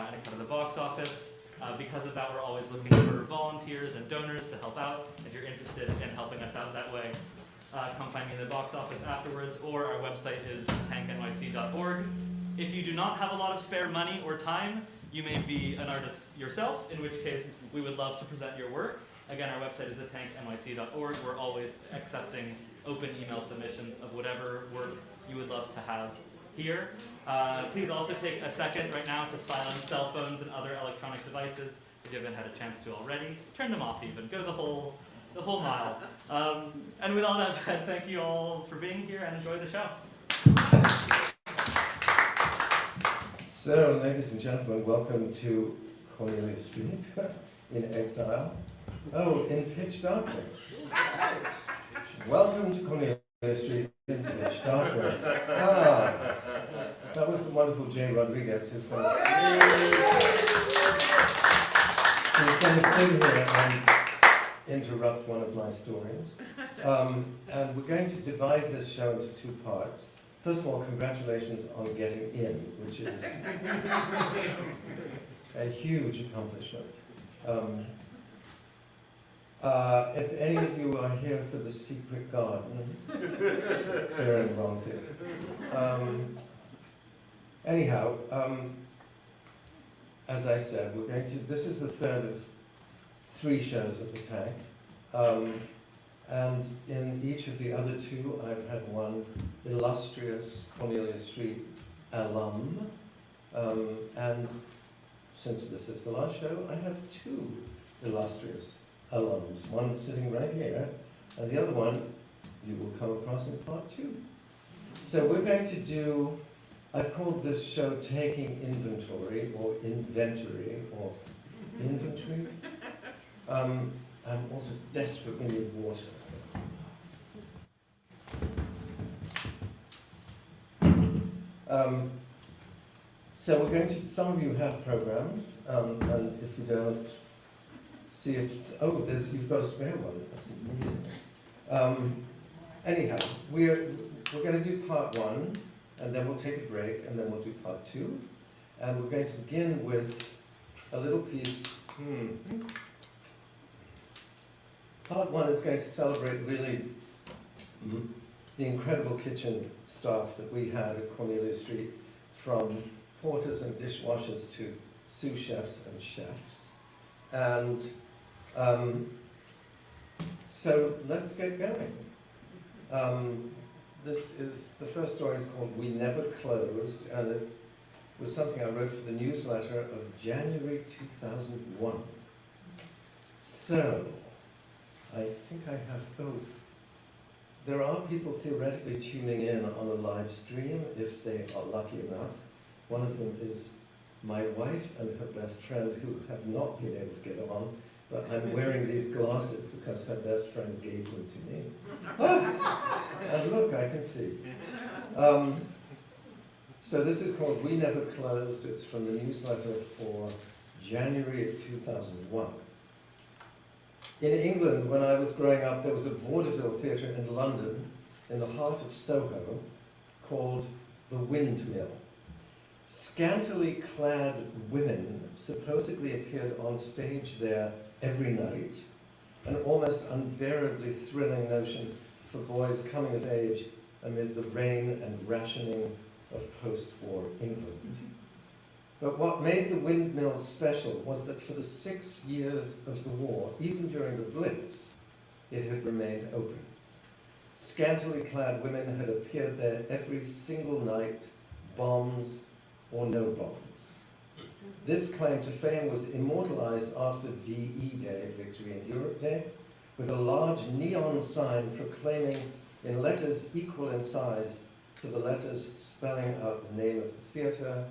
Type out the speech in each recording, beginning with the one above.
and it covered the box office. Because of that, we're always looking for volunteers and donors to help out. If you're interested in helping us out that way, come find me in the box office afterwards, or our website is tanknyc.org. If you do not have a lot of spare money or time, you may be an artist yourself, in which case we would love to present your work. Again, our website is thetanknyc.org. We're always accepting open email submissions of whatever work you would love to have here. Please also take a second right now to silence cell phones and other electronic devices if you haven't had a chance to already. Turn them off even. Go the whole mile. And with all that said, thank you all for being here and enjoy the show. So, ladies and gentlemen, welcome to Cornelia Street in exile. Oh, in pitch darkness. Welcome to Cornelia Street in pitch darkness. That was the wonderful Jay Rodriguez who's going to sing here and interrupt one of my stories. And we're going to divide this show into two parts. First of all, congratulations on getting in, which is a huge accomplishment. If any of you are here for The Secret Garden, you're in the wrong theatre. Anyhow, as I said, this is the third of 3 shows at the Tank. And in each of the other 2, I've had one illustrious Cornelia Street alum. And since this is the last show, I have 2 illustrious alums. One sitting right here, and the other one you will come across in part 2. So we're going to do, I've called this show Taking Inventory, or Inventory, or Inventory. I'm also desperately need water. So we're going to, some of you have programs, and if you don't, see if, oh, you've got a spare one, that's amazing. Anyhow, we're going to do part 1, and then we'll take a break, and then we'll do part 2. And we're going to begin with a little piece. Part 1 is going to celebrate really the incredible kitchen staff that we had at Cornelia Street from porters and dishwashers to sous chefs and chefs. And so let's get going. The first story is called We Never Closed, and it was something I wrote for the newsletter of January 2001. So, I think I have, there are people theoretically tuning in on a live stream if they are lucky enough. One of them is my wife and her best friend, who have not been able to get on, but I'm wearing these glasses because her best friend gave them to me. And look, I can see. So this is called We Never Closed. It's from the newsletter for January of 2001. In England, when I was growing up, there was a vaudeville theatre in London, in the heart of Soho, called The Windmill. Scantily clad women supposedly appeared on stage there every night, an almost unbearably thrilling notion for boys coming of age amid the rain and rationing of post-war England. But what made the Windmill special was that for the 6 years of the war, even during the Blitz, it had remained open. Scantily clad women had appeared there every single night, bombs or no bombs. This claim to fame was immortalized after VE Day, Victory in Europe Day, with a large neon sign proclaiming in letters equal in size to the letters spelling out the name of the theatre,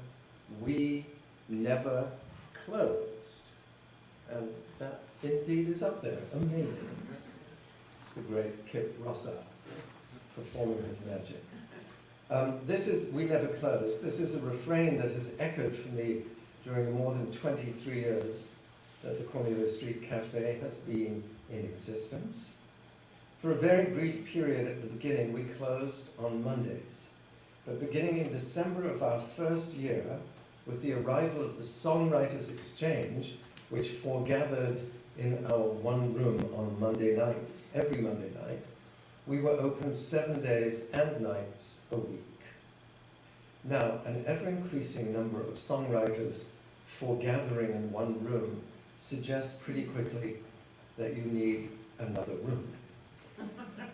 We Never Closed. And that indeed is up there. Amazing. It's the great Kip Rosser performing his magic. This is We Never Closed. This is a refrain that has echoed for me during the more than 23 years that the Cornelia Street Cafe has been in existence. For a very brief period at the beginning, we closed on Mondays. But beginning in December of our first year, with the arrival of the Songwriters Exchange, which foregathered in our one room on Monday night, every Monday night, we were open 7 days and nights a week. Now, an ever-increasing number of songwriters foregathering in one room suggests pretty quickly that you need another room.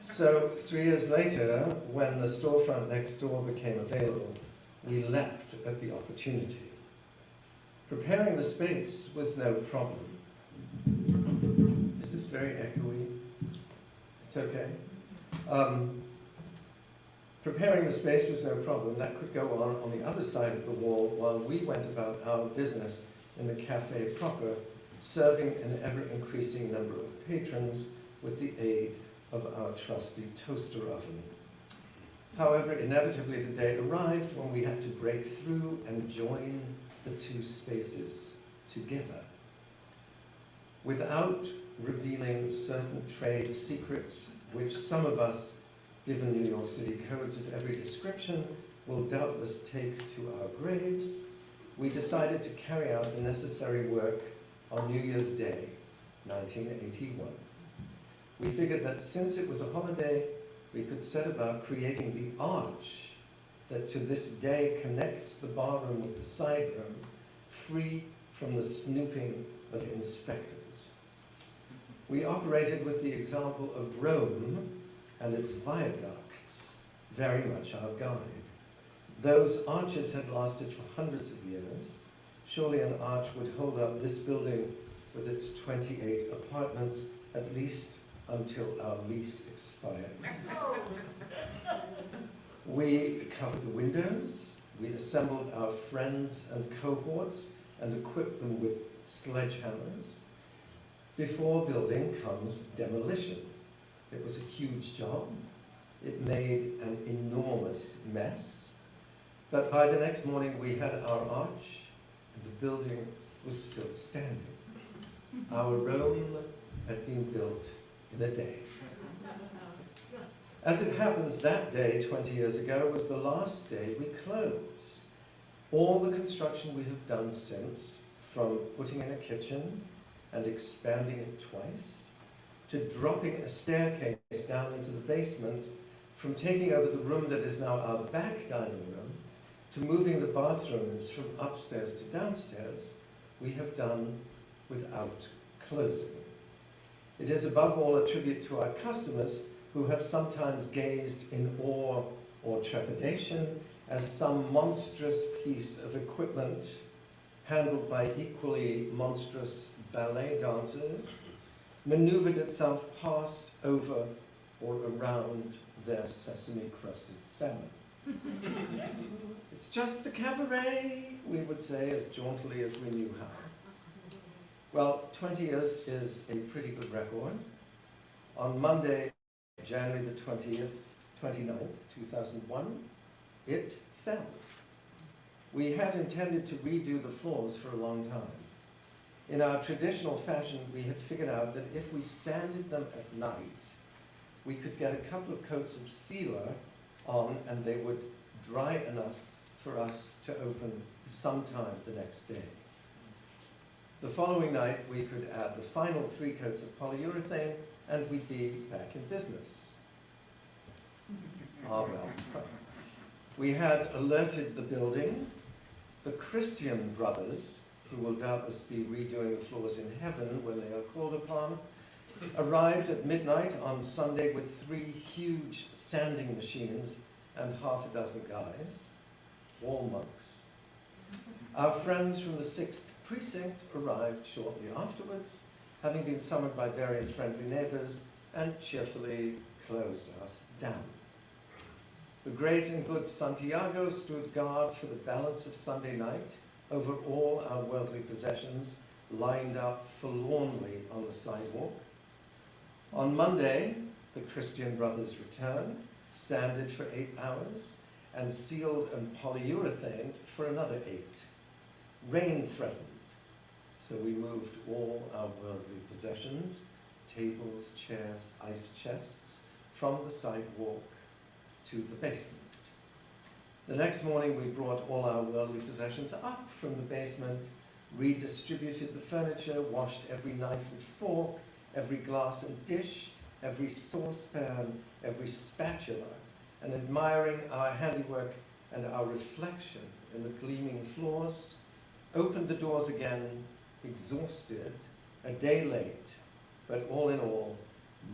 So 3 years later, when the storefront next door became available, we leapt at the opportunity. Preparing the space was no problem. Is this very echoey? It's okay. Preparing the space was no problem. That could go on the other side of the wall while we went about our business in the cafe proper, serving an ever-increasing number of patrons with the aid of our trusty toaster oven. However, inevitably the day arrived when we had to break through and join the two spaces together. Without revealing certain trade secrets, which some of us, given New York City codes of every description, will doubtless take to our graves, we decided to carry out the necessary work on New Year's Day, 1981. We figured that since it was a holiday, we could set about creating the arch that to this day connects the barroom with the side room, free from the snooping of inspectors. We operated with the example of Rome and its viaducts, very much our guide. Those arches had lasted for hundreds of years. Surely an arch would hold up this building with its 28 apartments, at least until our lease expired. We covered the windows, we assembled our friends and cohorts and equipped them with sledgehammers. Before building comes demolition. It was a huge job. It made an enormous mess. But by the next morning we had our arch and the building was still standing. Our Rome had been built in a day. As it happens, that day, 20 years ago, was the last day we closed. All the construction we have done since, from putting in a kitchen and expanding it twice, to dropping a staircase down into the basement, from taking over the room that is now our back dining room, to moving the bathrooms from upstairs to downstairs, we have done without closing. It is above all a tribute to our customers who have sometimes gazed in awe or trepidation as some monstrous piece of equipment handled by equally monstrous ballet dancers maneuvered itself past, over, or around their sesame-crusted salmon. It's just the cabaret, we would say, as jauntily as we knew how. Well, 20 years is a pretty good record. On Monday, January the 29th, 2001, it fell. We had intended to redo the floors for a long time. In our traditional fashion, we had figured out that if we sanded them at night, we could get a couple of coats of sealer on and they would dry enough for us to open sometime the next day. The following night, we could add the final 3 coats of polyurethane and we'd be back in business. Ah, well. We had alerted the building. The Christian brothers, who will doubtless be redoing the floors in heaven when they are called upon, arrived at midnight on Sunday with 3 huge sanding machines and half a dozen guys, all monks. Our friends from the 6th precinct arrived shortly afterwards, having been summoned by various friendly neighbors, and cheerfully closed us down. The great and good Santiago stood guard for the balance of Sunday night over all our worldly possessions lined up forlornly on the sidewalk. On Monday, the Christian brothers returned, sanded for 8 hours, and sealed and polyurethaned for another 8. Rain threatened, so we moved all our worldly possessions, tables, chairs, ice chests, from the sidewalk to the basement. The next morning, we brought all our worldly possessions up from the basement, redistributed the furniture, washed every knife and fork, every glass and dish, every saucepan, every spatula, and admiring our handiwork and our reflection in the gleaming floors, opened the doors again, exhausted, a day late, but all in all,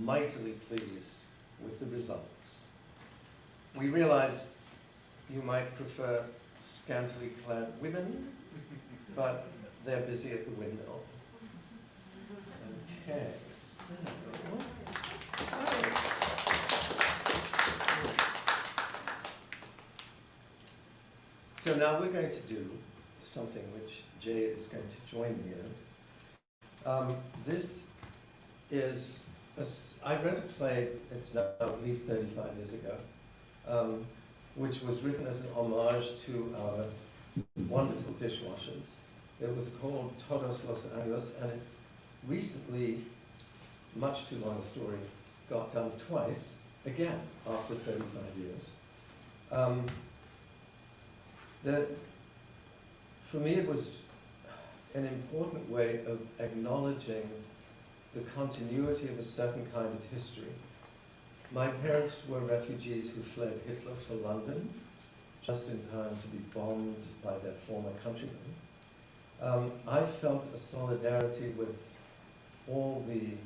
mightily pleased with the results. We realize you might prefer scantily clad women, but they're busy at the windmill. Okay, so now we're going to do something which Jay is going to join me in. This is, I read a play, it's now at least 35 years ago, which was written as an homage to our wonderful dishwashers. It was called Todos los Años, and it recently, much too long a story, got done twice, again, after 35 years. For me, it was an important way of acknowledging the continuity of a certain kind of history. My parents were refugees who fled Hitler for London, just in time to be bombed by their former countrymen. I felt a solidarity with all the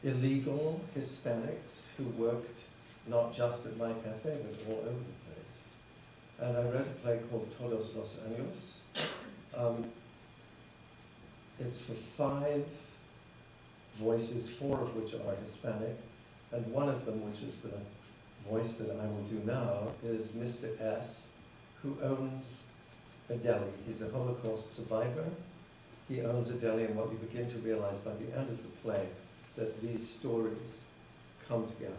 illegal Hispanics who worked not just at my cafe, but all over the place. And I wrote a play called Todos los Años. It's for 5 voices, 4 of which are Hispanic, and one of them, which is the voice that I will do now, is Mr. S., who owns a deli. He's a Holocaust survivor. He owns a deli, and what you begin to realize by the end of the play, that these stories come together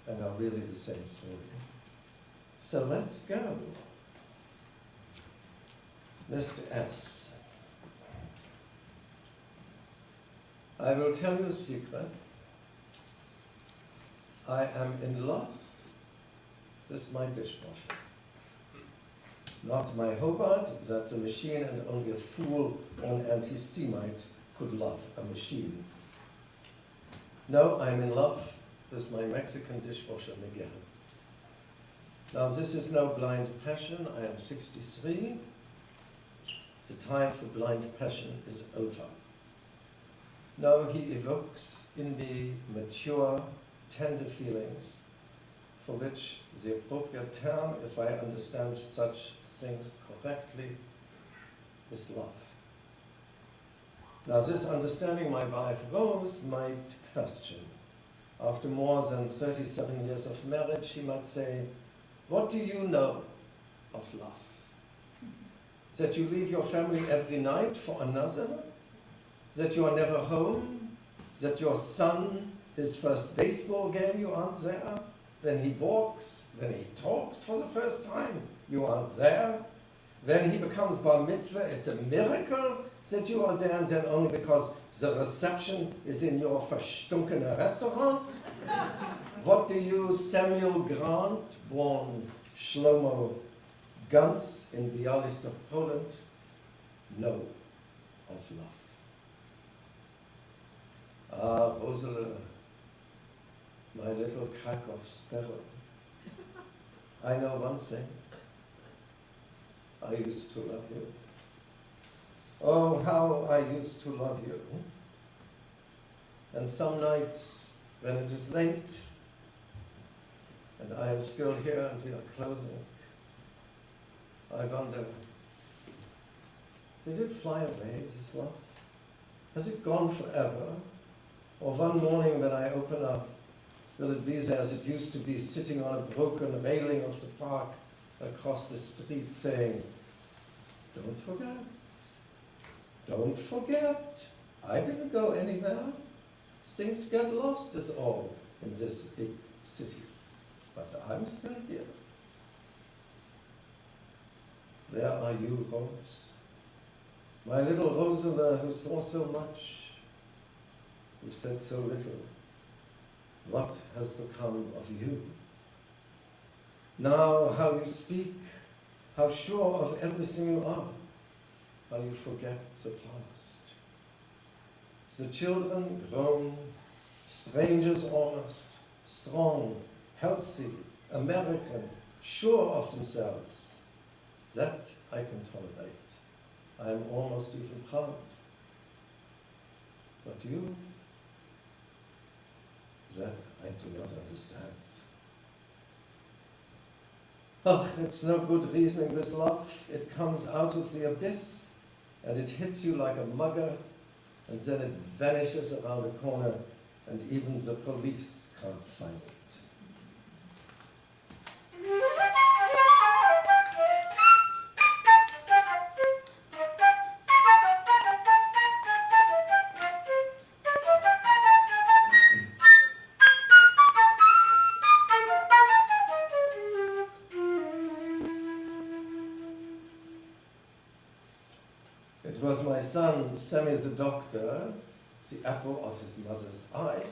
and are really the same story. So let's go. Mr. S. I will tell you a secret. I am in love with my dishwasher. Not my Hobart, that's a machine, and only a fool or an anti-Semite could love a machine. No, I'm in love with my Mexican dishwasher, Miguel. Now this is no blind passion. I am 63. The time for blind passion is over. No, he evokes in me mature, tender feelings for which the appropriate term, if I understand such things correctly, is love. Now this understanding my wife Rose might question. After more than 37 years of marriage, she might say, what do you know of love? That you leave your family every night for another? That you are never home? That your son, his first baseball game, you aren't there? When he walks, when he talks for the first time, you aren't there? When he becomes bar mitzvah, it's a miracle that you are there, and then only because the reception is in your verstunkene restaurant? What do you, Samuel Grant, born Shlomo Gantz in Bialystok, Poland, know of love? Ah, Rosele, my little Krakow sparrow. I know one thing. I used to love you. Oh, how I used to love you. And some nights, when it is late, and I am still here and we are closing, I wonder, did it fly away, this love? Has it gone forever? Or one morning when I open up, will it be there as it used to be, sitting on a broken railing of the park across the street saying, don't forget, don't forget, I didn't go anywhere. Things get lost is all in this big city, but I'm still here. Where are you, Rose? My little Rosele, who saw so much, who said so little. What has become of you? Now how you speak, how sure of everything you are, how you forget the past. The children grown, strangers almost, strong, healthy, American, sure of themselves. That I can tolerate. I am almost even proud. But you, that I do not understand. Oh, it's no good reasoning with love. It comes out of the abyss and it hits you like a mugger, and then it vanishes around a corner and even the police can't find it. It was my son, Sammy the doctor, the apple of his mother's eye,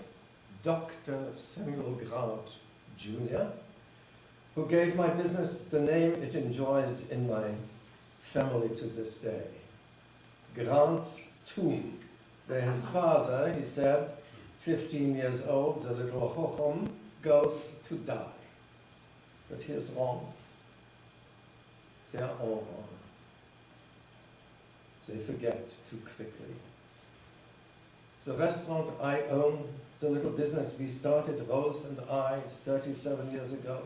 Dr. Samuel Grant, Jr., who gave my business the name it enjoys in my family to this day, Grant's Tomb, where his father, he said, 15 years old, the little Chochom, goes to die. But he is wrong. They are all wrong. They forget too quickly. The restaurant I own, the little business we started, Rose and I, 37 years ago,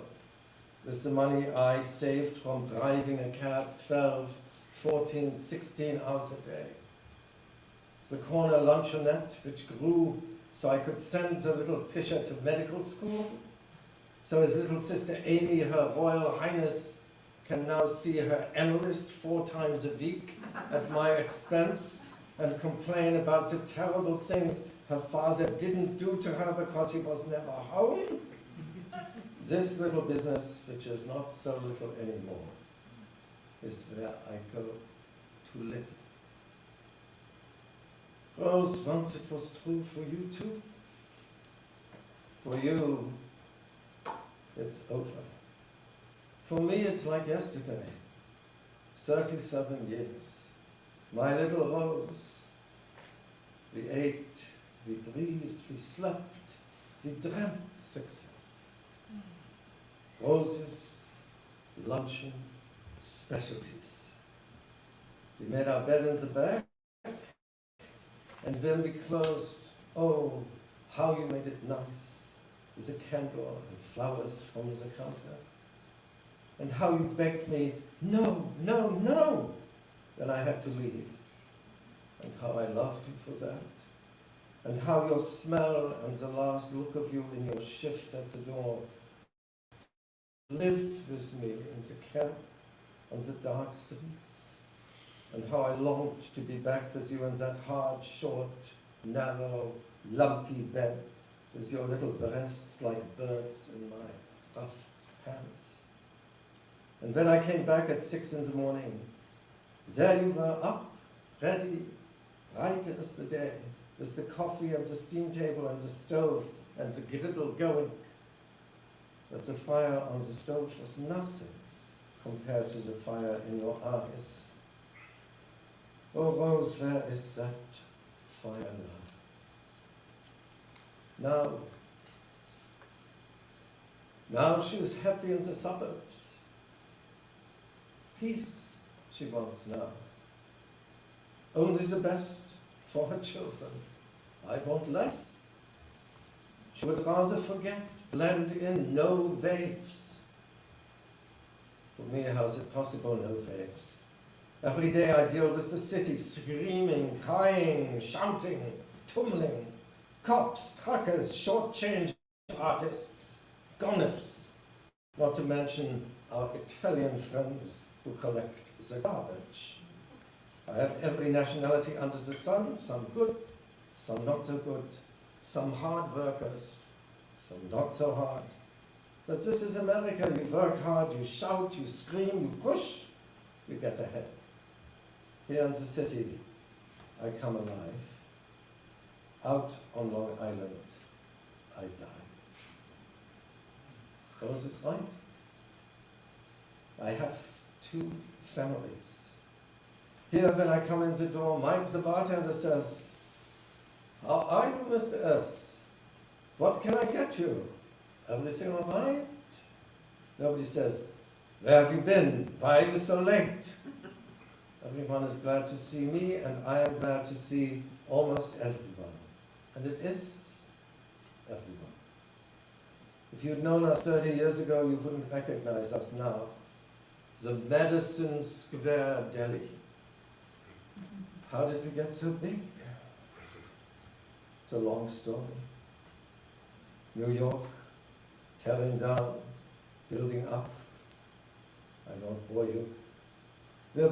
with the money I saved from driving a cab 12, 14, 16 hours a day. The corner luncheonette, which grew so I could send the little Pisher to medical school, so his little sister Amy, Her Royal Highness, can now see her analyst 4 times a week at my expense and complain about the terrible things her father didn't do to her because he was never home. This little business, which is not so little anymore, is where I go to live. Rose, once it was true for you too. For you, it's over. For me, it's like yesterday. 37 years. My little Rose. We ate, we breathed, we slept, we dreamt success. Roses, luncheon specialties. We made our bed in the back, and when we closed, oh, how you made it nice, with a candle and flowers from the counter. And how you begged me, no, no, no, when I had to leave. And how I loved you for that. And how your smell and the last look of you in your shift at the door lived with me in the camp on the dark streets. And how I longed to be back with you in that hard, short, narrow, lumpy bed with your little breasts like birds in my rough hands. And when I came back at 6 in the morning, there you were up, ready, bright as the day, with the coffee and the steam table and the stove and the griddle going. But the fire on the stove was nothing compared to the fire in your eyes. Oh, Rose, where is that fire now? Now she is happy in the suburbs. Peace she wants now. Only the best for her children. I want less. She would rather forget, blend in, no waves. For me, how is it possible, no waves? Every day I deal with the city, screaming, crying, shouting, tumbling, cops, truckers, short-change artists, gonifs, not to mention our Italian friends who collect the garbage. I have every nationality under the sun, some good, some not so good, some hard workers, some not so hard. But this is America. You work hard, you shout, you scream, you push, you get ahead. Here in the city, I come alive. Out on Long Island, I die. Rose is right. I have 2 families. Here, when I come in the door, Mike, the bartender, says, "How are you, Mr. S? What can I get you? Everything all right?" Nobody says, "Where have you been? Why are you so late?" Everyone is glad to see me, and I am glad to see almost everyone. And it is everyone. If you'd known us 30 years ago, you wouldn't recognize us now. The Madison Square Deli. How did we get so big? It's a long story. New York, tearing down, building up. I won't bore you. We're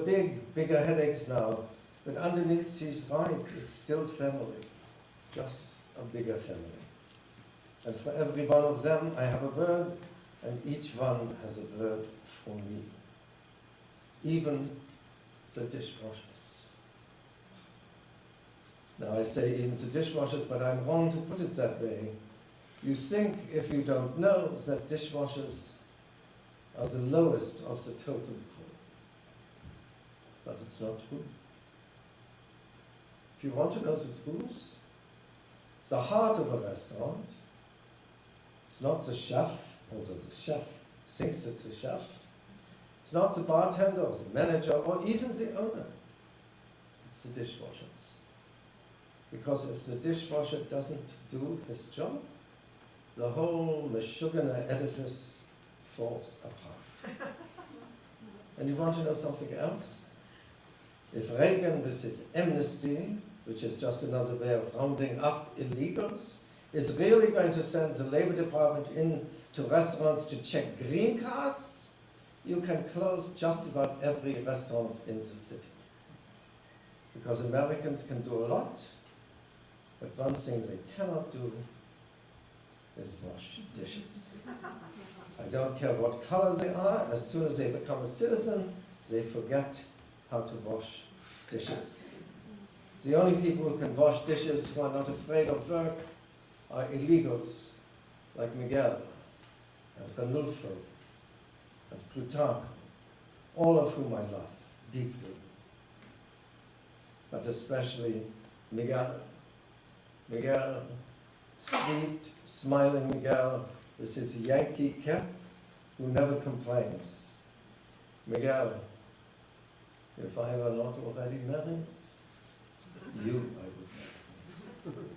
bigger headaches now, but underneath she's right, it's still family, just a bigger family. And for every one of them I have a word, and each one has a word for me. Even the dishwashers. Now I say even the dishwashers, but I'm wrong to put it that way. You think, if you don't know, that dishwashers are the lowest of the totem pole. But it's not true. If you want to know the truth, the heart of a restaurant, it's not the chef, although the chef thinks it's the chef. It's not the bartender or the manager or even the owner. It's the dishwashers. Because if the dishwasher doesn't do his job, the whole Meshuggah edifice falls apart. And you want to know something else? If Reagan, with his amnesty, which is just another way of rounding up illegals, is really going to send the Labor Department in to restaurants to check green cards, you can close just about every restaurant in the city. Because Americans can do a lot, but one thing they cannot do is wash dishes. I don't care what color they are, as soon as they become a citizen, they forget how to wash dishes. The only people who can wash dishes who are not afraid of work are illegals like Miguel and Ranulfo and Plutarch, all of whom I love deeply. But especially Miguel. Miguel, sweet, smiling Miguel with his Yankee cap, who never complains. Miguel, if I were not already married, you I would marry.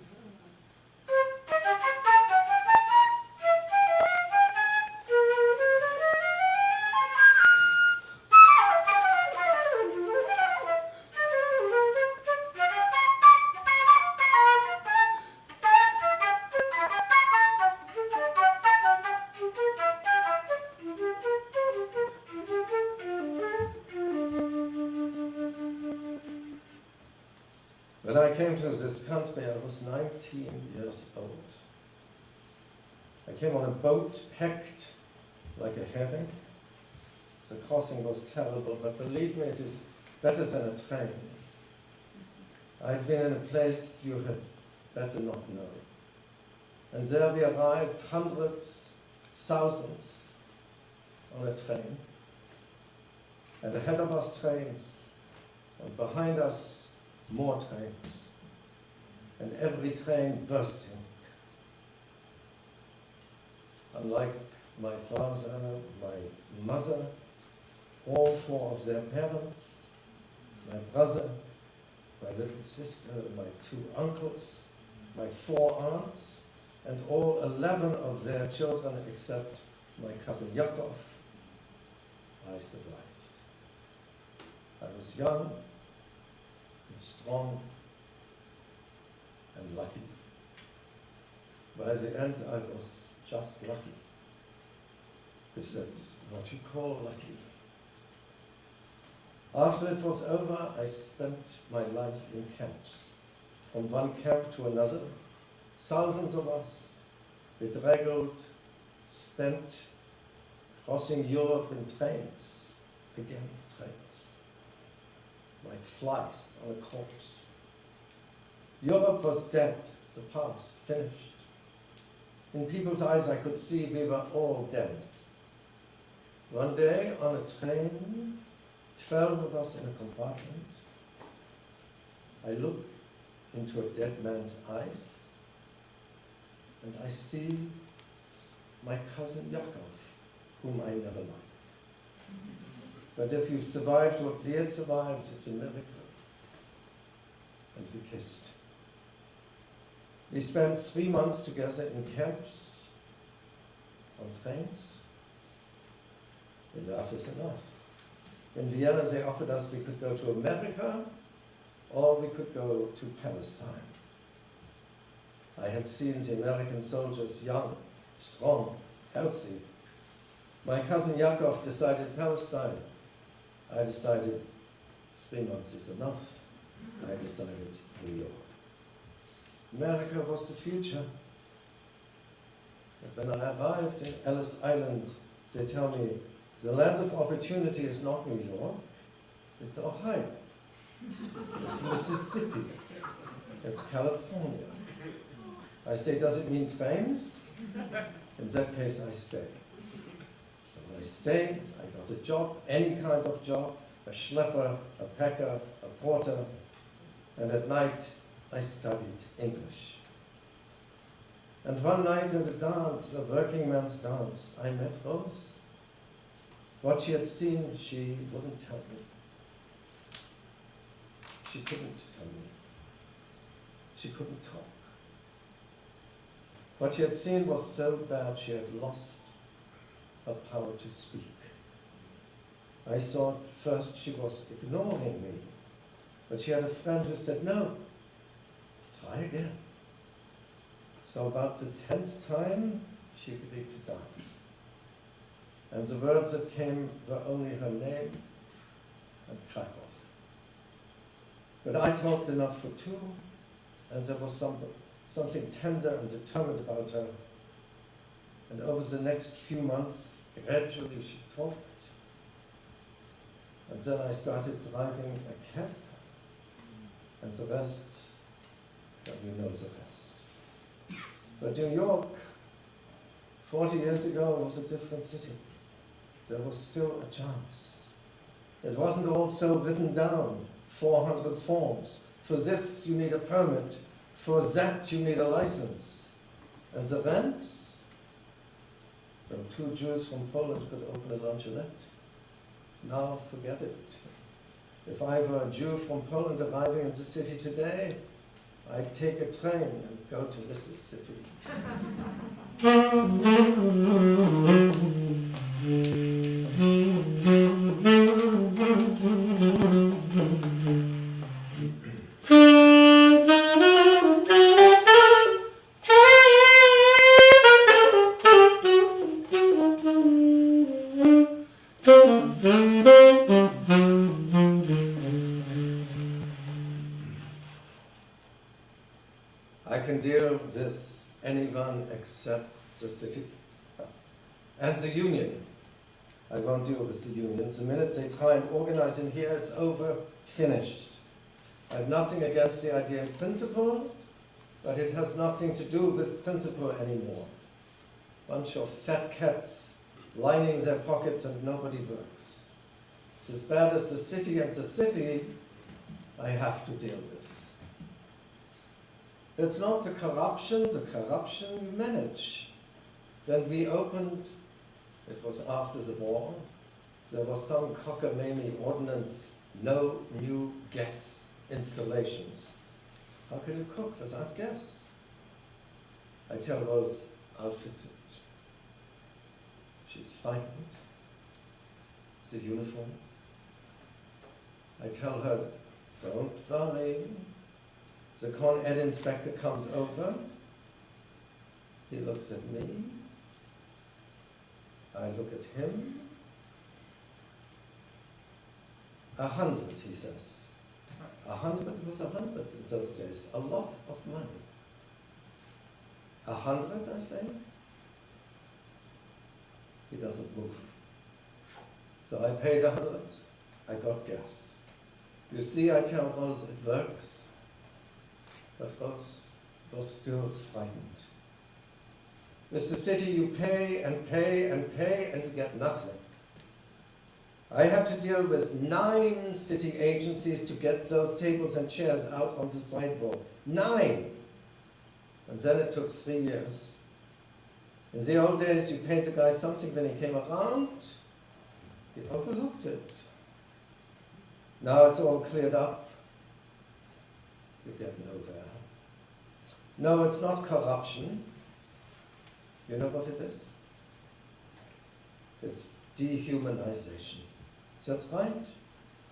When I came to this country, I was 19 years old. I came on a boat packed like a herring. The crossing was terrible, but believe me, it is better than a train. I'd been in a place you had better not know. And there we arrived, hundreds, thousands, on a train. And ahead of us trains, and behind us more trains, and every train bursting. Unlike my father, my mother, all four of their parents, my brother, my little sister, my two uncles, my four aunts, and all 11 of their children except my cousin Yakov, I survived. I was young, strong and lucky. By the end, I was just lucky, if that's what you call lucky. After it was over, I spent my life in camps, from one camp to another. Thousands of us bedraggled, spent crossing Europe in trains, again trains, like flies on a corpse. Europe was dead, the past, finished. In people's eyes I could see we were all dead. One day on a train, 12 of us in a compartment, I look into a dead man's eyes and I see my cousin Yakov, whom I never liked. But if you survived what we had survived, it's a miracle. And we kissed. We spent 3 months together in camps, on trains. Enough is enough. In Vienna, they offered us we could go to America or we could go to Palestine. I had seen the American soldiers young, strong, healthy. My cousin Yakov decided Palestine. I decided 3 months is enough. I decided New York. America was the future. But when I arrived in Ellis Island, they tell me, the land of opportunity is not New York, it's Ohio. It's Mississippi. It's California. I say, does it mean trains? In that case, I stay. So I stayed, I got a job, any kind of job, a schlepper, a packer, a porter, and at night I studied English. And one night at a dance, a working man's dance, I met Rose. What she had seen, she wouldn't tell me. She couldn't tell me. She couldn't talk. What she had seen was so bad she had lost her power to speak. I thought first she was ignoring me, but she had a friend who said, no, try again. So about the 10th time, she agreed to dance. And the words that came were only her name and Krakow. But I talked enough for two, and there was something tender and determined about her. And over the next few months, gradually she talked. And then I started driving a cab, and the rest, well, you know the rest. But New York, 40 years ago, was a different city. There was still a chance. It wasn't all so written down, 400 forms. For this, you need a permit. For that, you need a license. And the rents? Well, 2 Jews from Poland could open a luncheonette. Now forget it. If I were a Jew from Poland arriving in the city today, I'd take a train and go to Mississippi. I can deal with anyone except the city and the union. I won't deal with the union. The minute they try and organize in here, it's over, finished. I have nothing against the idea in principle, but it has nothing to do with principle anymore. Bunch of fat cats lining their pockets and nobody works. It's as bad as the city, and the city I have to deal with. It's not the corruption we manage. When we opened, it was after the war, there was some cockamamie ordinance, no new gas installations. How can you cook without gas? I tell Rose, I'll fix it. She's frightened. The uniform. I tell her, don't worry. The Con Ed inspector comes over. He looks at me. I look at him. 100, he says. 100 was 100 in those days. A lot of money. 100, I say. He doesn't move. So I paid 100. I got gas. You see, I tell Rose it works. But Rose was still frightened. With the city, you pay and pay and pay, and you get nothing. I had to deal with 9 city agencies to get those tables and chairs out on the sidewalk. 9! And then it took 3 years. In the old days, you paid the guy something when he came around. He overlooked it. Now it's all cleared up. You get nowhere. No, it's not corruption. You know what it is? It's dehumanization. That's right.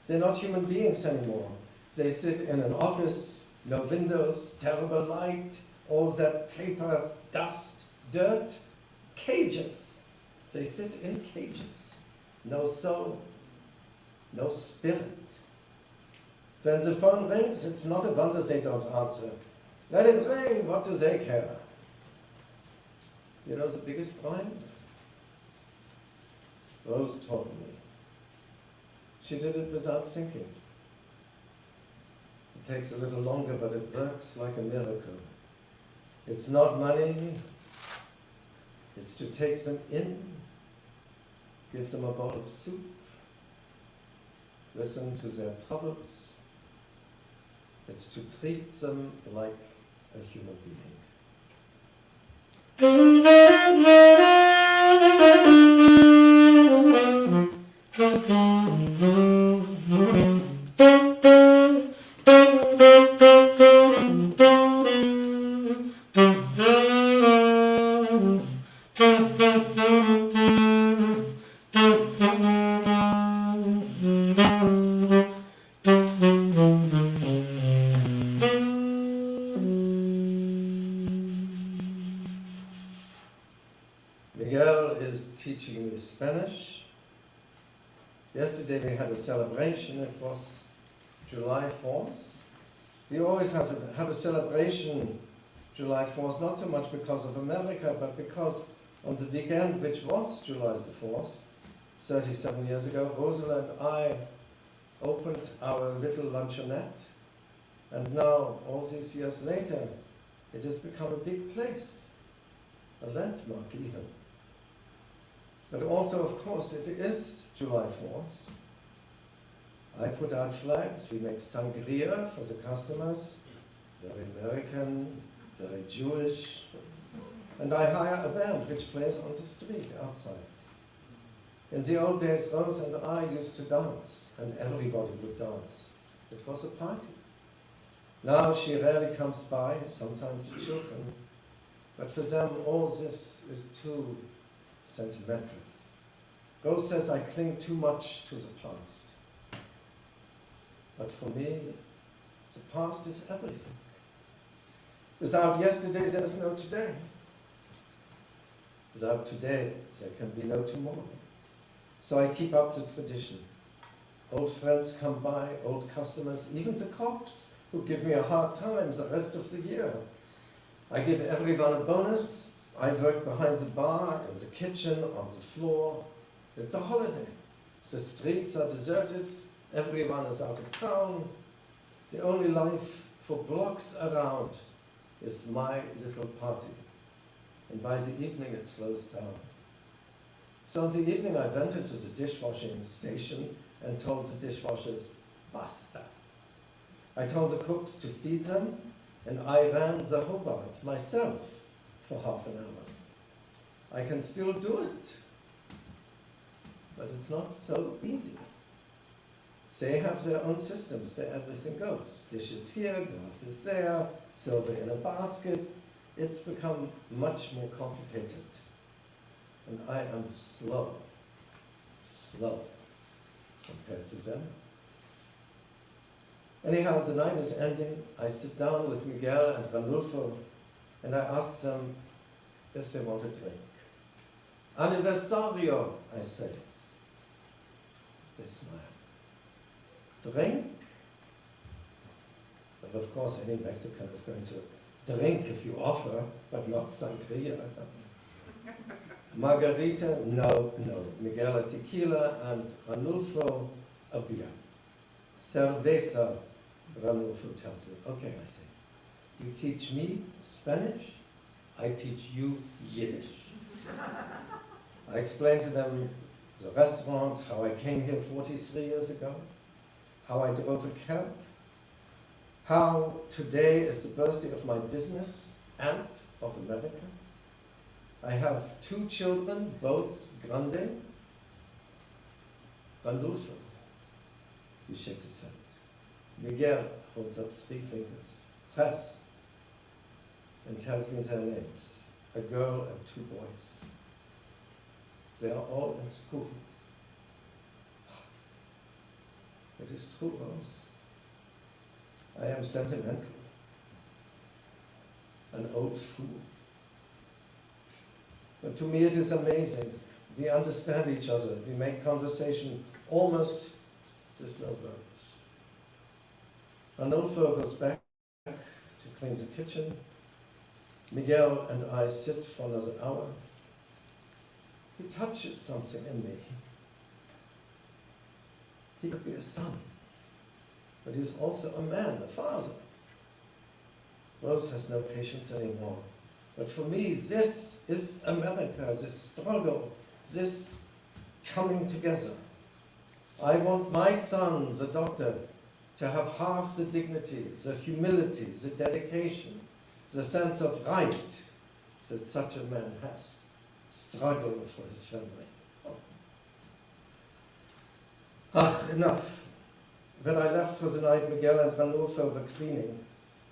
They're not human beings anymore. They sit in an office, no windows, terrible light, all that paper, dust, dirt, cages. They sit in cages. No soul, no spirit. When the phone rings, it's not a wonder they don't answer. Let it ring, what do they care? You know the biggest crime? Rose told me. She did it without thinking. It takes a little longer, but it works like a miracle. It's not money. It's to take them in, give them a bowl of soup, listen to their troubles. It's to treat them like a human being. Miguel is teaching me Spanish. Yesterday we had a celebration. It was July 4th. We always have a celebration July 4th, not so much because of America, but because on the weekend, which was July the 4th, 37 years ago, Rosala and I opened our little luncheonette. And now, all these years later, it has become a big place, a landmark even. But also, of course, it is July 4th. I put out flags, we make sangria for the customers, very American, very Jewish, and I hire a band which plays on the street outside. In the old days, Rose and I used to dance, and everybody would dance. It was a party. Now she rarely comes by, sometimes the children, but for them all this is too sentimental. Rose says I cling too much to the past. But for me, the past is everything. Without yesterday, there is no today. Without today, there can be no tomorrow. So I keep up the tradition. Old friends come by, old customers, even the cops who give me a hard time the rest of the year. I give everyone a bonus. I work behind the bar, in the kitchen, on the floor. It's a holiday. The streets are deserted. Everyone is out of town. The only life for blocks around is my little party. And by the evening it slows down. So in the evening I went into the dishwashing station and told the dishwashers, basta. I told the cooks to feed them, and I ran the Hobart myself for half an hour. I can still do it, but it's not so easy. They have their own systems where everything goes. Dishes here, glasses there, silver in a basket. It's become much more complicated. And I am slow compared to them. Anyhow, the night is ending. I sit down with Miguel and Ranulfo, and I ask them if they want a drink. Aniversario, I say. They smile. Drink? But of course, any Mexican is going to drink if you offer, but not sangria. Margarita? No. Miguel a tequila, and Ranulfo a beer. Cerveza, Ranulfo tells me. Okay, I say. You teach me Spanish, I teach you Yiddish. I explain to them the restaurant, how I came here 43 years ago, how I drove a cab, how today is the birthday of my business and of America. I have 2 children, both grande. Ranulfo, he shakes his head. Miguel holds up 3 fingers. Tres, and tells me their names. A girl and 2 boys. They are all in school. It is true, Rose. I am sentimental. An old fool. But to me it is amazing. We understand each other. We make conversation almost with no words. Ranulfo goes back to clean the kitchen. Miguel and I sit for another hour. He touches something in me. He could be a son, but he is also a man, a father. Rose has no patience anymore. But for me, this is America, this struggle, this coming together. I want my son, the doctor, to have half the dignity, the humility, the dedication, the sense of right that such a man has, struggling for his family. Enough. When I left for the night, Miguel and Ranulfo were cleaning.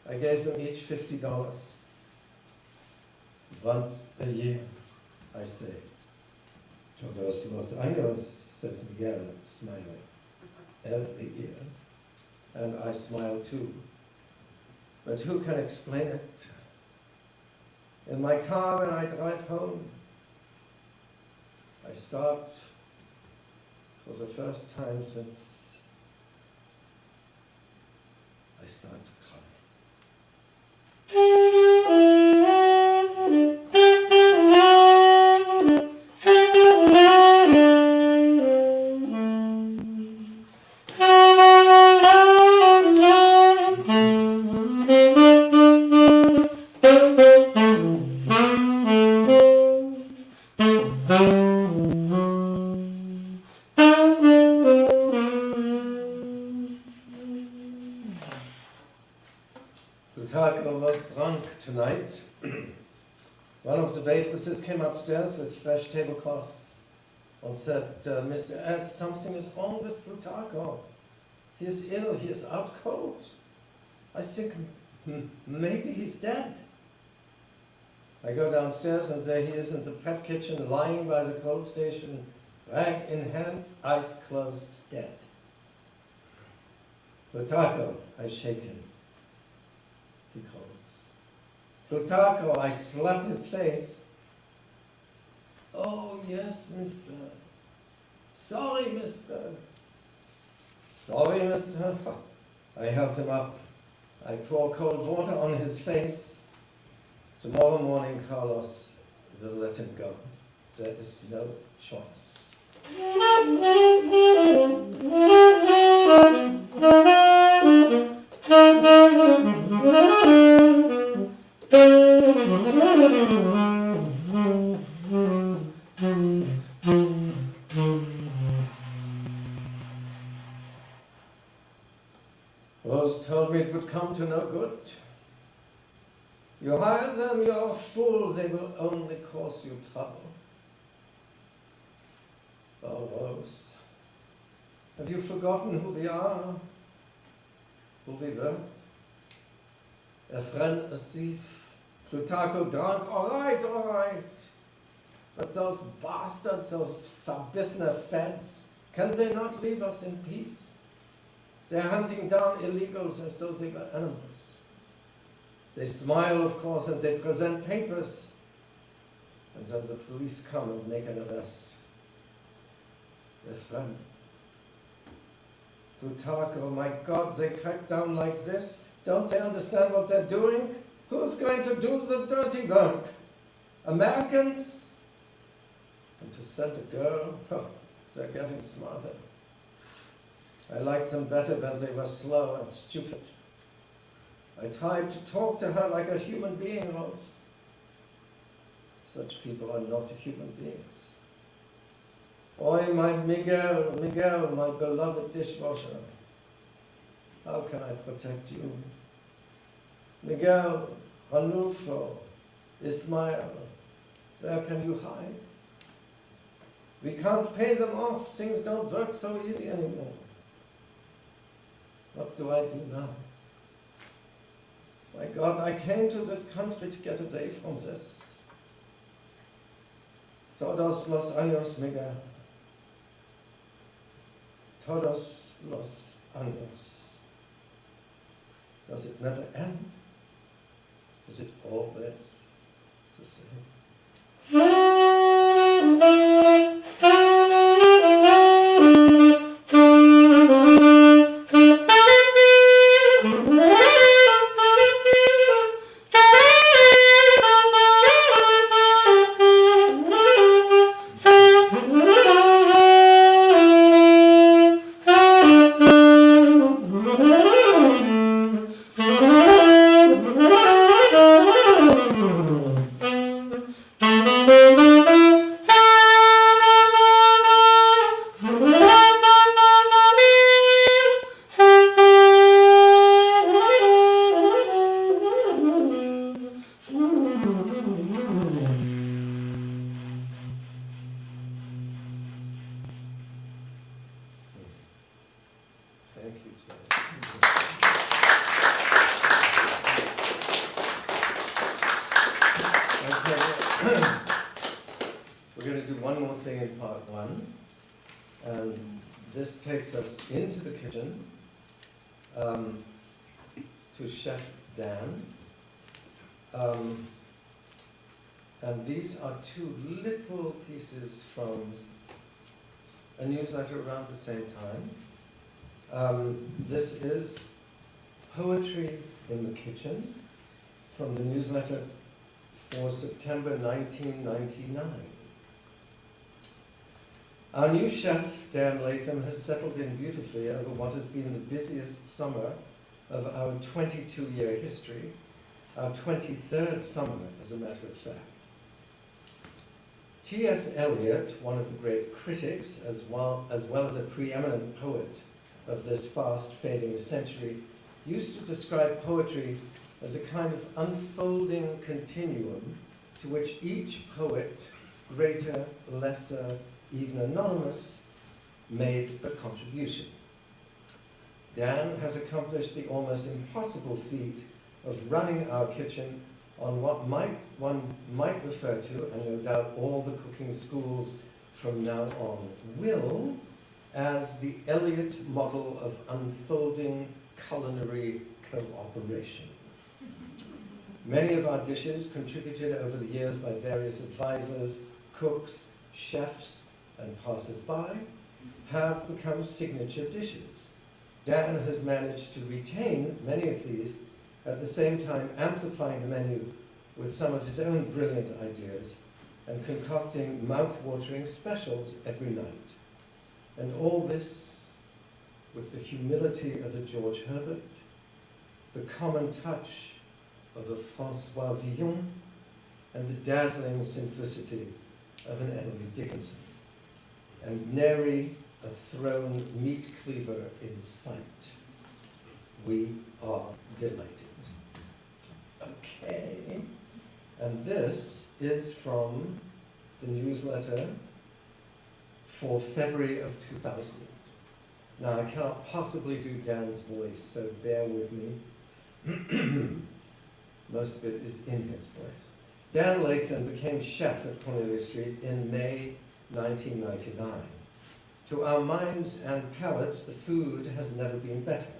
I gave them each $50. Once a year, I say. Todos los años, says Miguel, smiling. Every year. And I smile too. But who can explain it? In my car when I drive home, I start, for the first time since, I start to cry. Plutarcho was drunk tonight. One of the waitresses came upstairs with fresh tablecloths. and said, Mr. S., something is wrong with Plutarcho. He is ill, he is out cold. I think maybe he's dead. I go downstairs and there he is in the prep kitchen, lying by the cold station, rag in hand, eyes closed, dead. Plutarcho, I shake him. He calls. Plutarcho, I slap his face. Oh, yes, mister. Sorry, mister. Sorry, mister. I help him up. I pour cold water on his face. Tomorrow morning, Carlos will let him go. There is no choice. Rose told me it would come to no good. You hire them, you're a fool, they will only cause you trouble. Oh, Rose, have you forgotten who we are? Who we were? A friend, a thief, Plutarcho drunk, all right. But those bastards, those Verbissene feds, can they not leave us in peace? They're hunting down illegals as though they were animals. They smile, of course, and they present papers. And then the police come and make an arrest. Their friend. Plutarcho, my God, they crack down like this? Don't they understand what they're doing? Who's going to do the dirty work? Americans? And to send a girl? Oh, they're getting smarter. I liked them better when they were slow and stupid. I tried to talk to her like a human being, Rose. Such people are not human beings. Oi, my Miguel, my beloved dishwasher. How can I protect you? Miguel, Ranulfo, Ismael, where can you hide? We can't pay them off. Things don't work so easy anymore. What do I do now? My God, I came to this country to get away from this. Todos los años, Miguel. Todos los años. Does it never end? Is it always the same? Thank you, Jay. Okay. We're going to do one more thing in part one. This takes us into the kitchen to Chef Dan. And these are two little pieces from a newsletter around the same time. This is Poetry in the Kitchen from the newsletter for September 1999. Our new chef, Dan Latham, has settled in beautifully over what has been the busiest summer of our 22-year history, our 23rd summer, as a matter of fact. T.S. Eliot, one of the great critics, as well as a preeminent poet of this fast-fading century, used to describe poetry as a kind of unfolding continuum to which each poet, greater, lesser, even anonymous, made a contribution. Dan has accomplished the almost impossible feat of running our kitchen on what one might refer to, and no doubt all the cooking schools from now on will, as the Eliot model of unfolding culinary cooperation. Many of our dishes, contributed over the years by various advisors, cooks, chefs, and passers-by, have become signature dishes. Dan has managed to retain many of these, at the same time amplifying the menu with some of his own brilliant ideas and concocting mouth-watering specials every night. And all this with the humility of a George Herbert, the common touch of a François Villon, and the dazzling simplicity of an Emily Dickinson. And nary a thrown meat cleaver in sight. We are delighted. Okay, and this is from the newsletter for February of 2000. Now, I cannot possibly do Dan's voice, so bear with me. Most of it is in his voice. Dan Lathan became chef at Cornelia Street in May 1999. To our minds and palates, the food has never been better.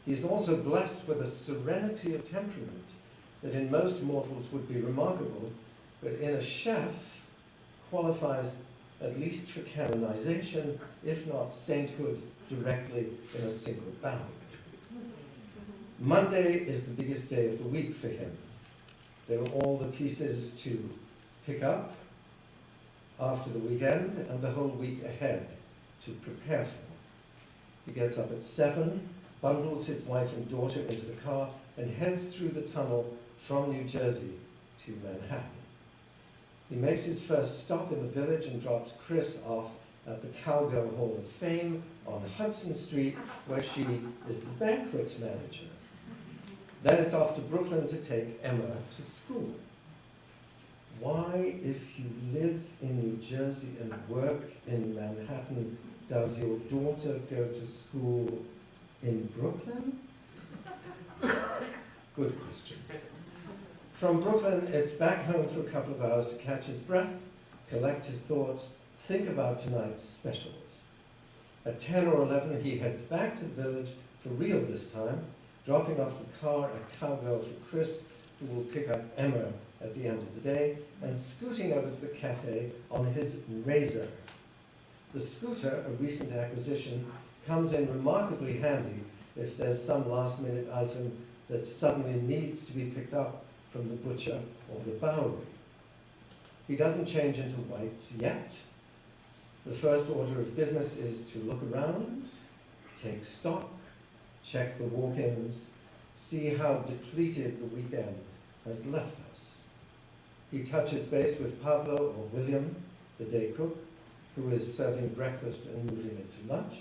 He is also blessed with a serenity of temperament that in most mortals would be remarkable, but in a chef qualifies at least for canonization, if not sainthood, directly in a single bound. Monday is the biggest day of the week for him. There are all the pieces to pick up after the weekend and the whole week ahead to prepare for. He gets up at 7, bundles his wife and daughter into the car, and heads through the tunnel from New Jersey to Manhattan. He makes his first stop in the village and drops Chris off at the Cowgirl Hall of Fame on Hudson Street, where she is the banquet manager. Then it's off to Brooklyn to take Emma to school. Why, if you live in New Jersey and work in Manhattan, does your daughter go to school in Brooklyn? Good question. From Brooklyn, it's back home for a couple of hours to catch his breath, collect his thoughts, think about tonight's specials. At 10 or 11, he heads back to the village, for real this time, dropping off the car at Cowgirl for Chris, who will pick up Emma at the end of the day, and scooting over to the cafe on his Razor. The scooter, a recent acquisition, comes in remarkably handy if there's some last-minute item that suddenly needs to be picked up from the butcher or the Bowery. He doesn't change into whites yet. The first order of business is to look around, take stock, check the walk-ins, see how depleted the weekend has left us. He touches base with Pablo or William, the day cook, who is serving breakfast and moving it to lunch.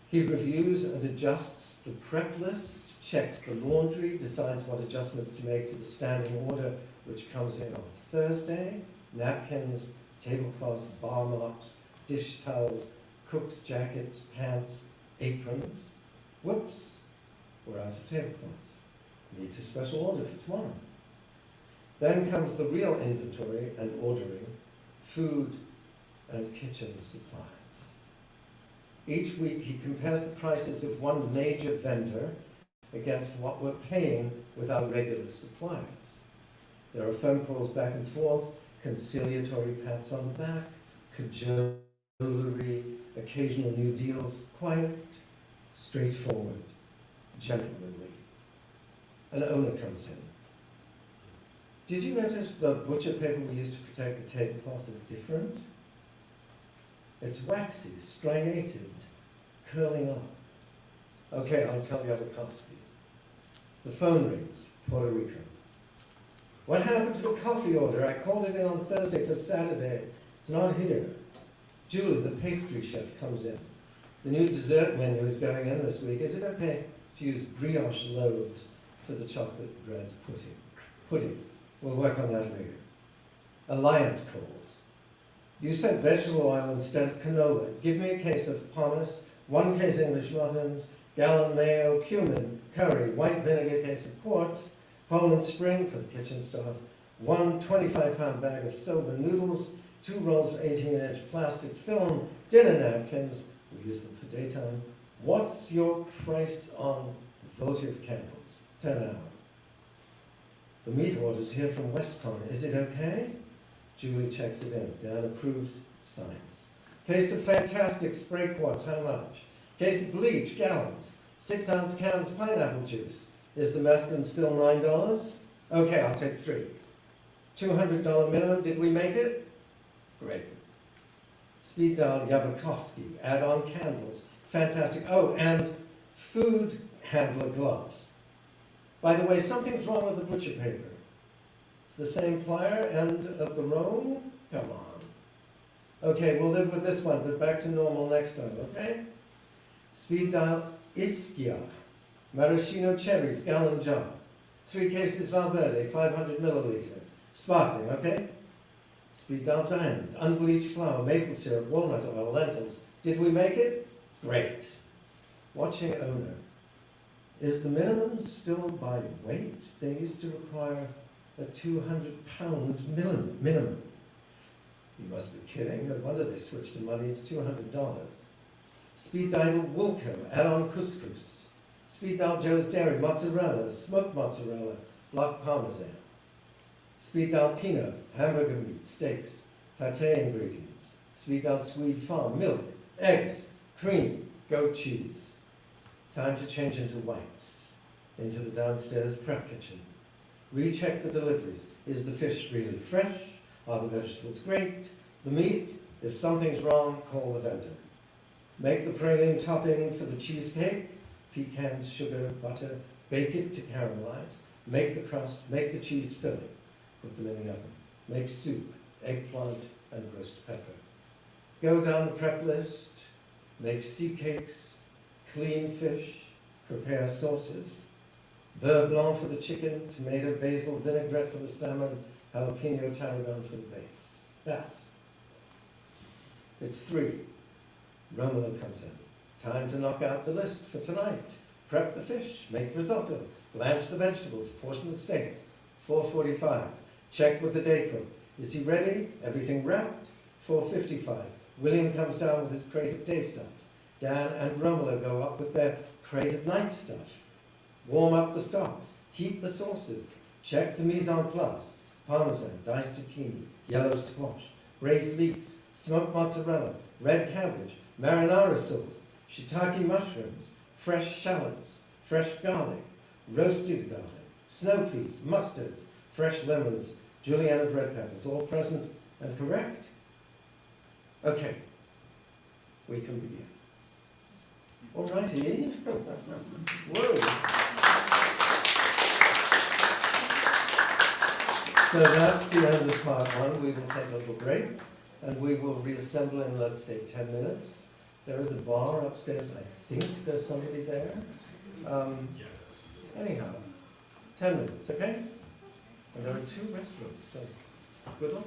He reviews and adjusts the prep list, checks the laundry, decides what adjustments to make to the standing order, which comes in on Thursday, napkins, tablecloths, bar mops, dish towels, cook's jackets, pants, aprons. Whoops, we're out of tablecloths. Need to special order for tomorrow. Then comes the real inventory and ordering, food and kitchen supplies. Each week he compares the prices of one major vendor against what we're paying with our regular suppliers. There are phone calls back and forth, conciliatory pats on the back, cajolery, occasional new deals, quiet, straightforward, gentlemanly. An owner comes in. Did you notice the butcher paper we use to protect the tablecloth is different? It's waxy, striated, curling up. Okay, I'll tell you Tchaikovsky. The phone rings, Puerto Rico. What happened to the coffee order? I called it in on Thursday for Saturday. It's not here. Julie, the pastry chef, comes in. The new dessert menu is going in this week. Is it okay to use brioche loaves for the chocolate bread pudding? We'll work on that later. Alliant calls. You said vegetable oil instead of canola. Give me a case of pomace, 1 case English muffins, gallon mayo, cumin, curry, white vinegar case of quartz, Poland Spring for the kitchen staff, 1 25-pound bag of soba noodles, 2 rolls of 18-inch plastic film, dinner napkins, we use them for daytime. What's your price on votive candles? 10 hour. The meat order's here from West Pond. Is it okay? Julie checks it in. Dan approves, signs. Case of fantastic spray quartz, how much? Case of bleach, gallons. 6-ounce cans pineapple juice. Is the mescaline still $9? Okay, I'll take 3. $200 minimum, did we make it? Great. Speed dial Yavakovsky, add-on candles. Fantastic. Oh, and food handler gloves. By the way, something's wrong with the butcher paper. It's the same plier, end of the row? Come on. Okay, we'll live with this one, but back to normal next time, okay? Speed dial Ischia. Maraschino cherries, gallon jar. 3 cases Valverde, 500 milliliter. Sparkling, okay? Speed dial diamond, unbleached flour, maple syrup, walnut oil, lentils. Did we make it? Great. Watching owner. Is the minimum still by weight? They used to require a 200-pound minimum. You must be kidding. No wonder they switched to money. It's $200. Speed dial Wilco, add-on couscous. Speed dial Joe's Dairy, mozzarella, smoked mozzarella, block parmesan. Speed dial Pinot, hamburger meat, steaks, pate ingredients. Speed dial Swede Farm, milk, eggs, cream, goat cheese. Time to change into whites, into the downstairs prep kitchen. Recheck the deliveries. Is the fish really fresh? Are the vegetables great? The meat? If something's wrong, call the vendor. Make the praline topping for the cheesecake, pecans, sugar, butter, bake it to caramelize. Make the crust, make the cheese filling. Put them in the oven. Make soup, eggplant, and roast pepper. Go down the prep list. Make sea cakes, clean fish, prepare sauces. Beurre blanc for the chicken, tomato, basil, vinaigrette for the salmon, jalapeno tarragon for the base. That's. It's 3. Romulo comes in. Time to knock out the list for tonight. Prep the fish, make risotto, blanch the vegetables, portion the steaks. 4:45. Check with the day cook. Is he ready? Everything wrapped? 4:55. William comes down with his crate of day stuff. Dan and Romulo go up with their crate of night stuff. Warm up the stocks. Heat the sauces. Check the mise en place. Parmesan, diced zucchini, yellow squash, braised leeks, smoked mozzarella, red cabbage, marinara sauce, shiitake mushrooms, fresh shallots, fresh garlic, roasted garlic, snow peas, mustards, fresh lemons, julienne of red peppers, all present and correct? Okay, we can begin. All righty. Whoa. So that's the end of part 1. We will take a little break and we will reassemble in, let's say, 10 minutes. There is a bar upstairs. I think there's somebody there. Yes. Anyhow, 10 minutes, okay? And there are 2 restrooms, so good luck.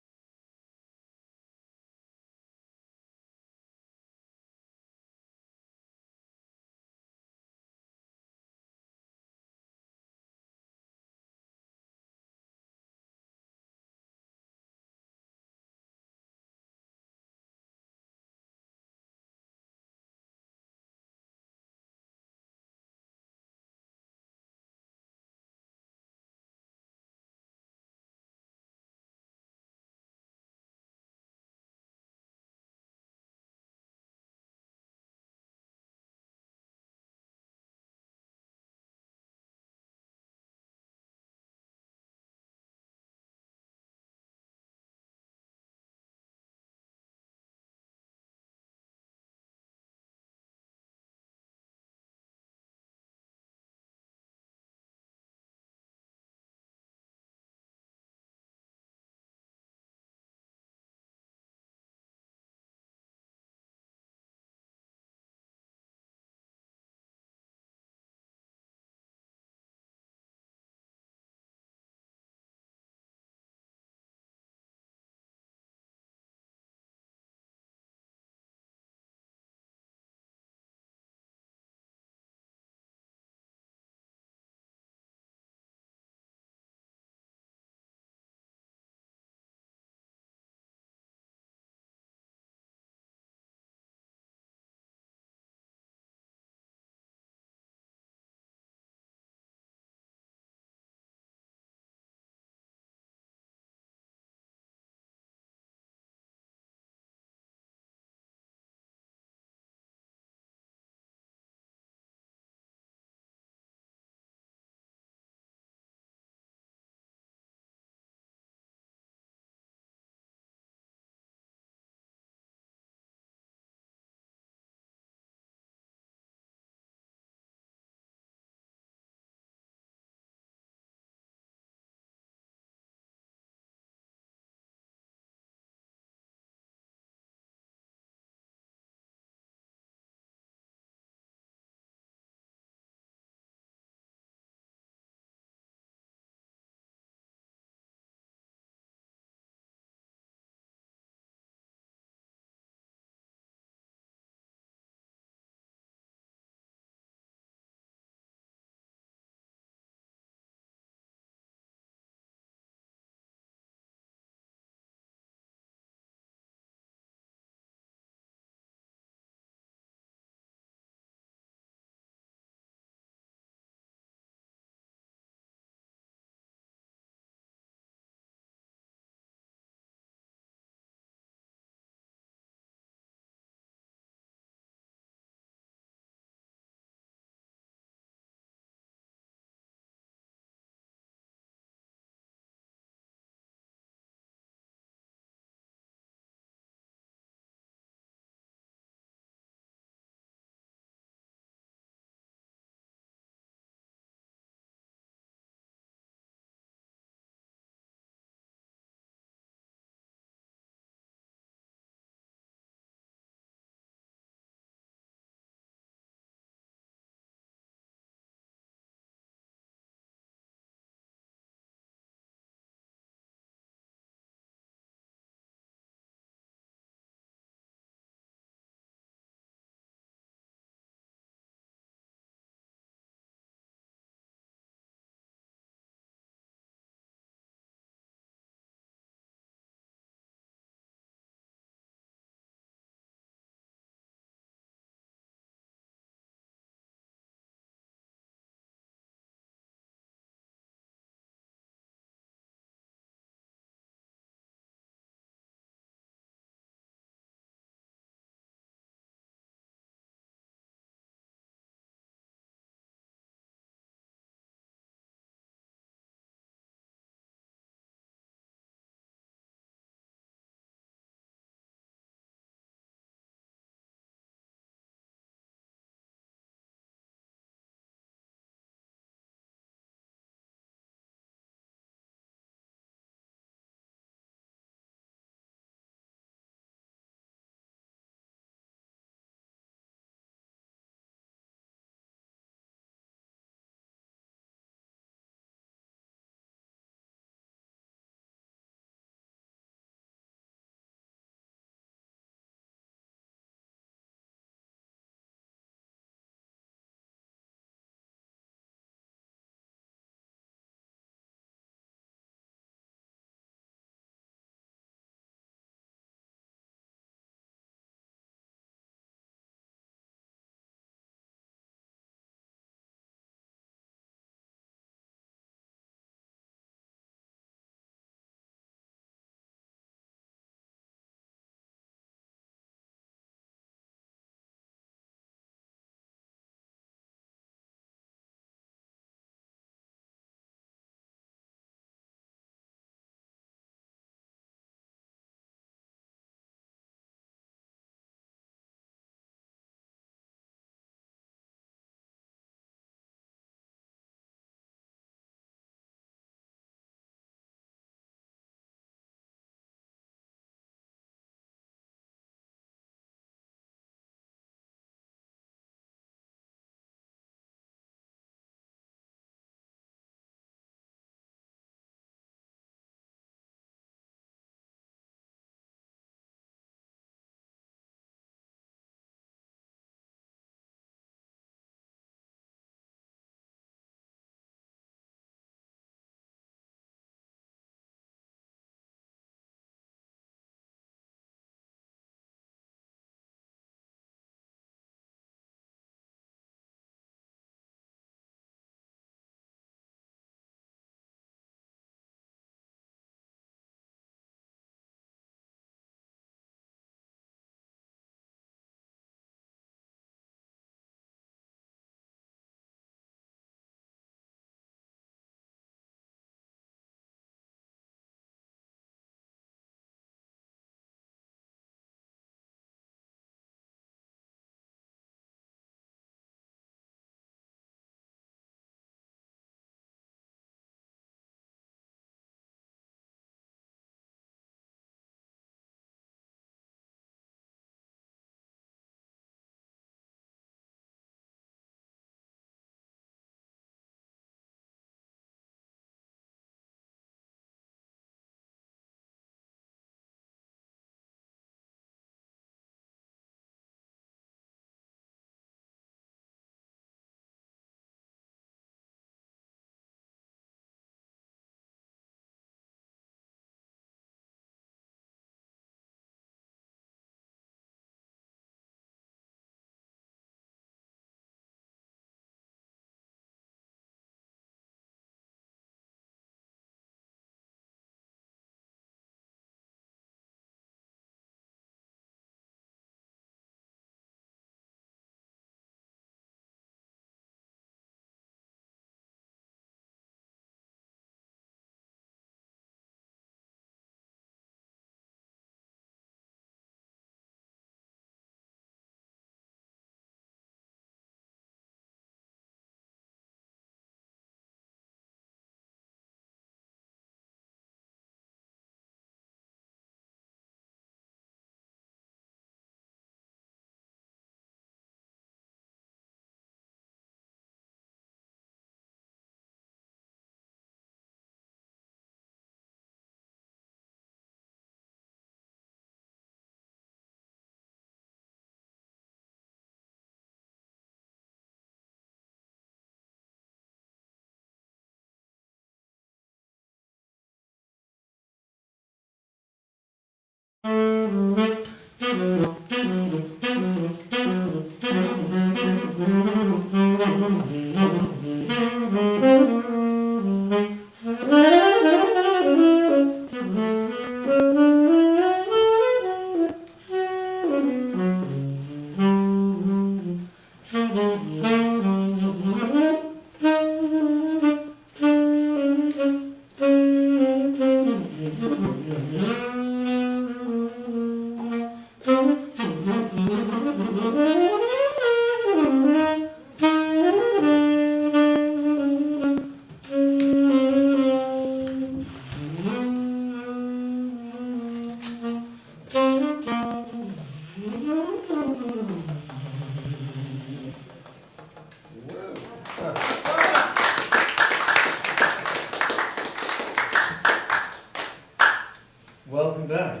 Welcome back.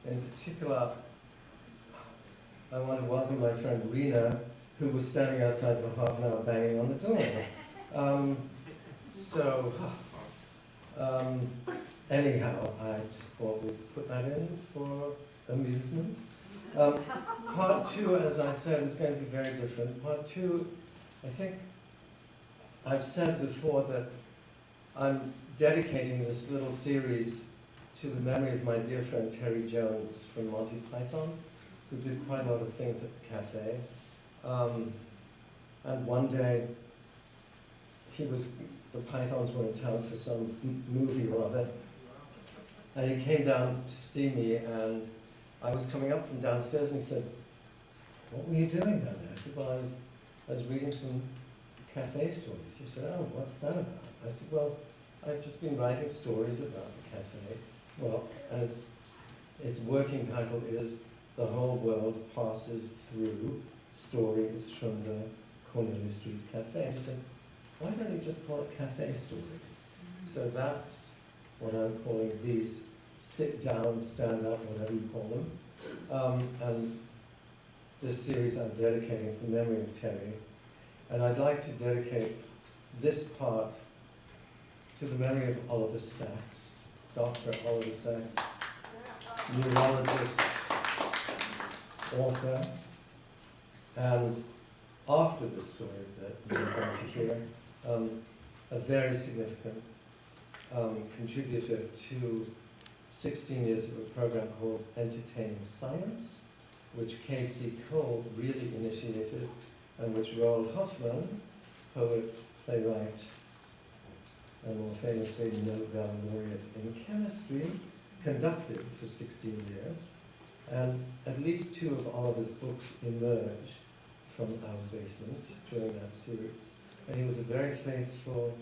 In particular, I want to welcome my friend Rena, who was standing outside for half an hour banging on the door. Anyhow, I just thought we'd put that in for amusement. Part two, as I said, is going to be very different. Part two, I think I've said before that I'm dedicating this little series to the memory of my dear friend Terry Jones from Monty Python, who did quite a lot of things at the cafe. And one day, the Pythons were in town for some movie or other, and he came down to see me, and I was coming up from downstairs, and he said, "What were you doing down there?" I said, "Well, I was reading some cafe stories." He said, "Oh, what's that about?" I said, "Well, I've just been writing stories about the cafe." Well, and its working title is "The Whole World Passes Through Stories from the Cornelia Street Cafe." And he said, "Why don't you just call it Cafe Stories?" So that's what I'm calling these sit down, stand up, whatever you call them. And this series I'm dedicating to the memory of Terry. And I'd like to dedicate this part to the memory of Oliver Sacks, Dr. Oliver Sacks, neurologist, author, and after this story that you're going to hear, a very significant contributor to 16 years of a program called Entertaining Science, which K.C. Cole really initiated, and which Roald Hoffman, poet, playwright, and more famously Nobel laureate in chemistry, conducted for 16 years. And at least 2 of Oliver's books emerged from our basement during that series. And he was a very faithful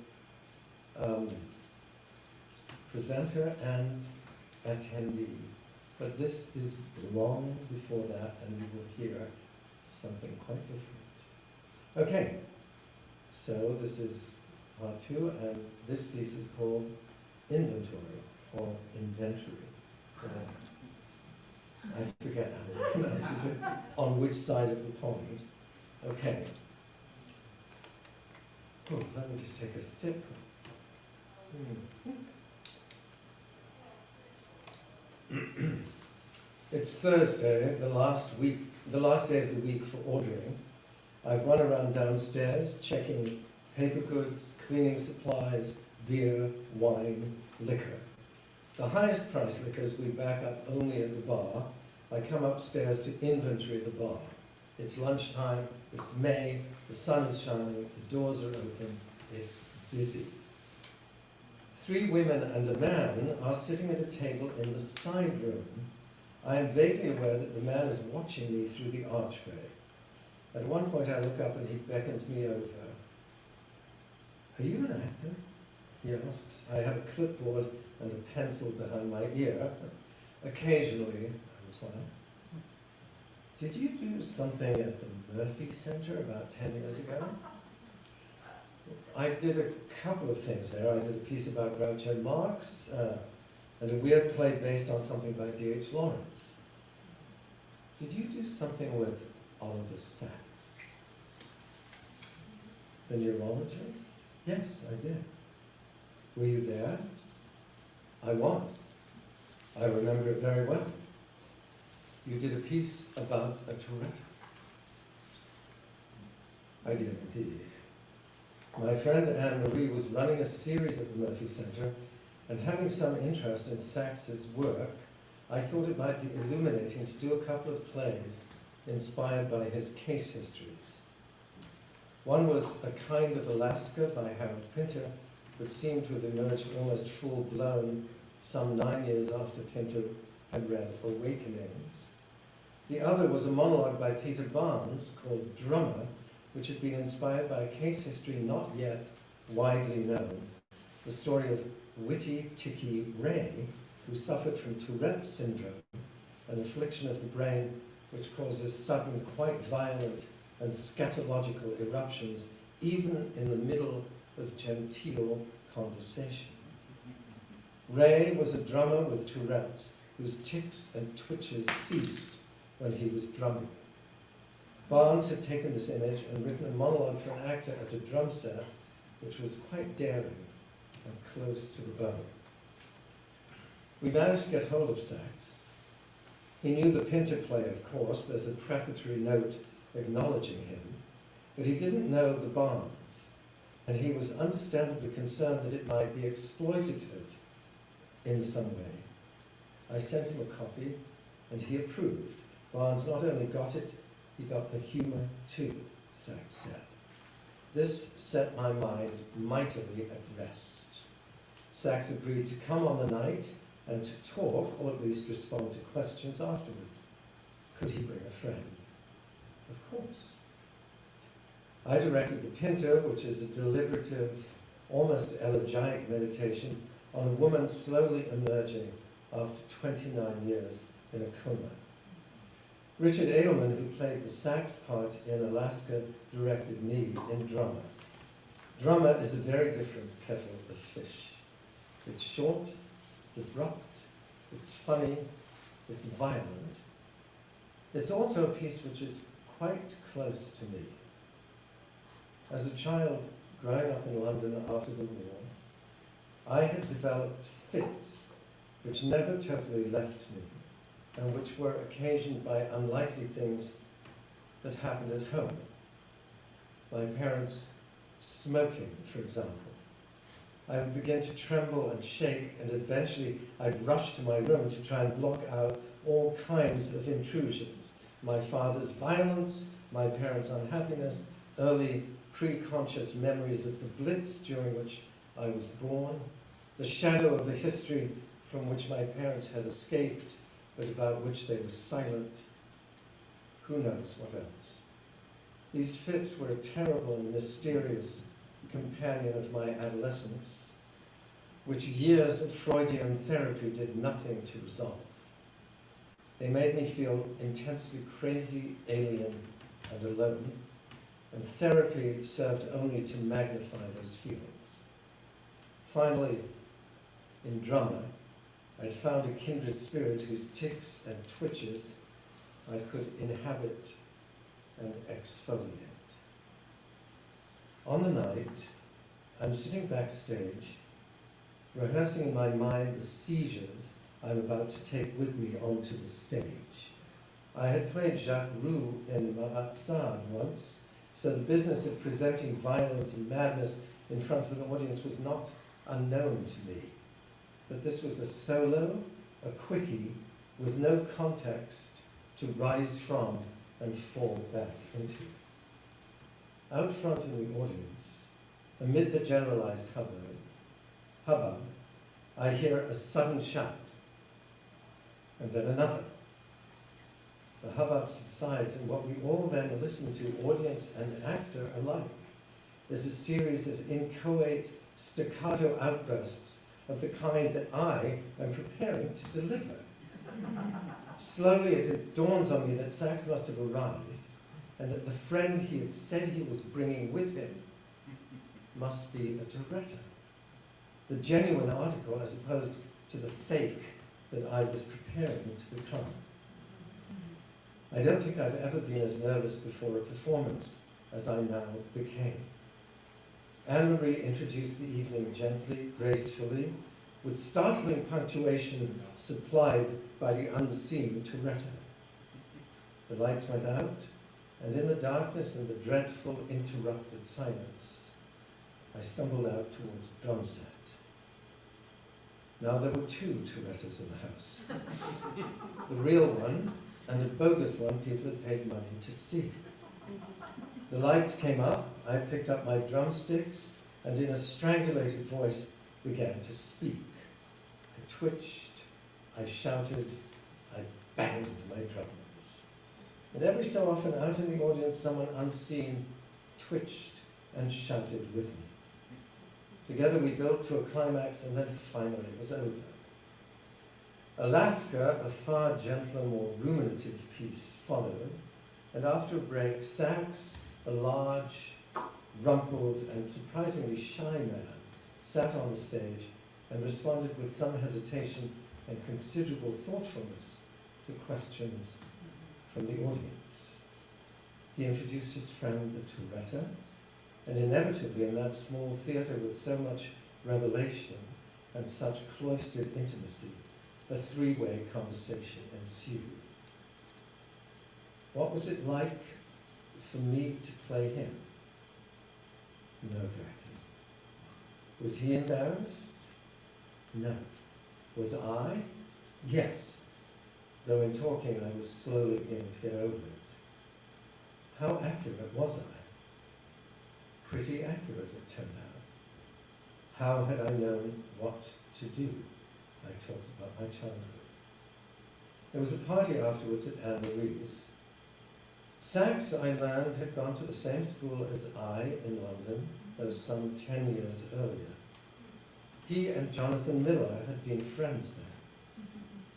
presenter and attendee. But this is long before that, and you will hear something quite different. Okay, so this is part 2, and this piece is called Inventory, or Inventory. I forget how he pronounces it, on which side of the pond. Okay. Oh, let me just take a sip. It's Thursday, the last day of the week for ordering. I've run around downstairs checking paper goods, cleaning supplies, beer, wine, liquor. The highest price liquors we back up only at the bar. I come upstairs to inventory the bar. It's lunchtime, it's May, the sun is shining, the doors are open, it's busy. 3 women and a man are sitting at a table in the side room. I am vaguely aware that the man is watching me through the archway. At one point I look up and he beckons me over. "Are you an actor?" he asks. I have a clipboard and a pencil behind my ear. "Occasionally," I reply. "Did you do something at the Murphy Center about 10 years ago?" "I did a couple of things there. I did a piece about Groucho Marx, and a weird play based on something by D.H. Lawrence." "Did you do something with Oliver Sacks, the neurologist?" "Yes, I did." "Were you there?" "I was. I remember it very well. you did a piece about a Tourette. I did indeed. My friend Anne-Marie was running a series at the Murphy Center, and having some interest in Sachs's work, I thought it might be illuminating to do a couple of plays inspired by his case histories. One was A Kind of Alaska by Harold Pinter, which seemed to have emerged almost full-blown some 9 years after Pinter had read Awakenings. The other was a monologue by Peter Barnes called Drummer, which had been inspired by a case history not yet widely known, the story of Witty Ticky Ray, who suffered from Tourette's syndrome, an affliction of the brain which causes sudden, quite violent and scatological eruptions, even in the middle of genteel conversation. Ray was a drummer with Tourette's, whose tics and twitches ceased when he was drumming. Barnes had taken this image and written a monologue for an actor at a drum set, which was quite daring and close to the bone. We managed to get hold of Sachs. He knew the Pinter play, of course. There's a prefatory note acknowledging him, but he didn't know the Barnes, and he was understandably concerned that it might be exploitative in some way. I sent him a copy, and he approved. Barnes not only got it, he got the humour too, Sachs said. This set my mind mightily at rest. Sachs agreed to come on the night and to talk, or at least respond to questions afterwards. Could he bring a friend? Of course. I directed the Pinter, which is a deliberative, almost elegiac meditation on a woman slowly emerging after 29 years in a coma. Richard Edelman, who played the sax part in Alaska, directed me in Drummer. Drummer is a very different kettle of fish. It's short, it's abrupt, it's funny, it's violent. It's also a piece which is quite close to me. As a child growing up in London after the war, I had developed fits which never totally left me, and which were occasioned by unlikely things that happened at home. My parents smoking, for example. I would begin to tremble and shake, and eventually I'd rush to my room to try and block out all kinds of intrusions. My father's violence, my parents' unhappiness, early pre-conscious memories of the Blitz during which I was born, the shadow of a history from which my parents had escaped, but about which they were silent. Who knows what else? These fits were a terrible and mysterious companion of my adolescence, which years of Freudian therapy did nothing to resolve. They made me feel intensely crazy, alien, and alone, and therapy served only to magnify those feelings. Finally, in Drummer, I'd found a kindred spirit whose tics and twitches I could inhabit and exfoliate. On the night, I'm sitting backstage, rehearsing in my mind the seizures I'm about to take with me onto the stage. I had played Jacques Roux in Marat Sade once, so the business of presenting violence and madness in front of an audience was not unknown to me. But this was a solo, a quickie, with no context to rise from and fall back into. Out front in the audience, amid the generalized hubbub, I hear a sudden shout, and then another. The hubbub subsides, and what we all then listen to, audience and actor alike, is a series of inchoate staccato outbursts of the kind that I am preparing to deliver. Slowly it dawns on me that Sachs must have arrived, and that the friend he had said he was bringing with him must be a director. The genuine article as opposed to the fake that I was preparing to become. I don't think I've ever been as nervous before a performance as I now became. Anne-Marie introduced the evening gently, gracefully, with startling punctuation supplied by the unseen Tourette. The lights went out, and in the darkness and the dreadful interrupted silence, I stumbled out towards the drum set. Now there were two Tourettas in the house. The real one and a bogus one people had paid money to see. The lights came up, I picked up my drumsticks, and in a strangulated voice began to speak. I twitched, I shouted, I banged my drums. And every so often out in the audience someone unseen twitched and shouted with me. Together we built to a climax, and then finally it was over. Alaska, a far gentler, more ruminative piece, followed, and after a break, sax, a large, rumpled, and surprisingly shy man, sat on the stage and responded with some hesitation and considerable thoughtfulness to questions from the audience. He introduced his friend, the Touretta, and inevitably in that small theatre with so much revelation and such cloistered intimacy, a three-way conversation ensued. What was it like for me to play him? Nerve-wracking. Was he embarrassed? No. Was I? Yes. Though in talking I was slowly beginning to get over it. How accurate was I? Pretty accurate, it turned out. How had I known what to do? I talked about my childhood. There was a party afterwards at Anne-Marie's. Sax, I learned, had gone to the same school as I in London, though some 10 years earlier. He and Jonathan Miller had been friends there.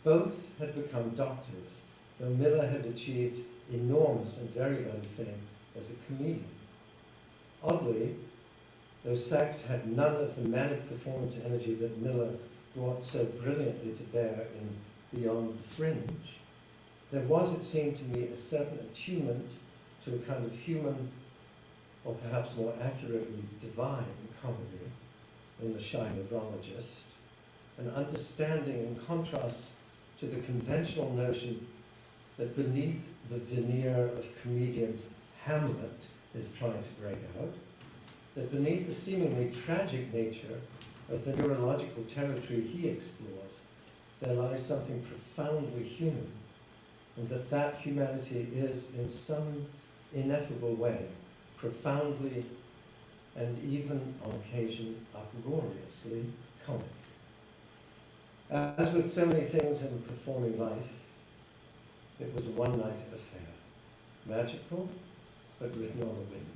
Both had become doctors, though Miller had achieved enormous and very early fame as a comedian. Oddly, though Sax had none of the manic performance energy that Miller brought so brilliantly to bear in Beyond the Fringe, there was, it seemed to me, a certain attunement to a kind of human, or perhaps more accurately divine, comedy in The Shy Neurologist, an understanding in contrast to the conventional notion that beneath the veneer of comedians Hamlet is trying to break out, that beneath the seemingly tragic nature of the neurological territory he explores, there lies something profoundly human, and that that humanity is, in some ineffable way, profoundly and even on occasion uproariously comic. As with so many things in performing life, it was a one-night affair, magical, but written on the wind.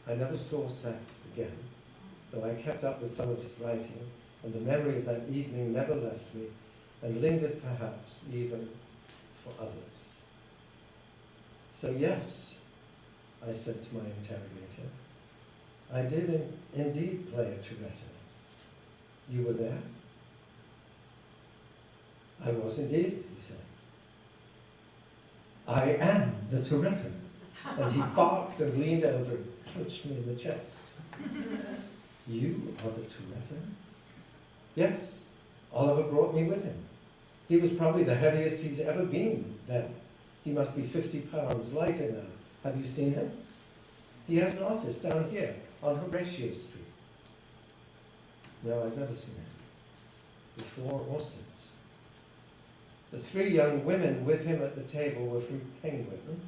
I never saw Sax again, though I kept up with some of his writing, and the memory of that evening never left me, and lingered perhaps even for others. So yes, I said to my interrogator, I did indeed play a Touretta. You were there? I was indeed, he said. I am the Touretta. And he barked and leaned over and punched me in the chest. You are the Touretta? Yes. Oliver brought me with him. He was probably the heaviest he's ever been then. He must be 50 pounds lighter now. Have you seen him? He has an office down here on Horatio Street. No, I've never seen him, before or since. The three young women with him at the table were from Penguin.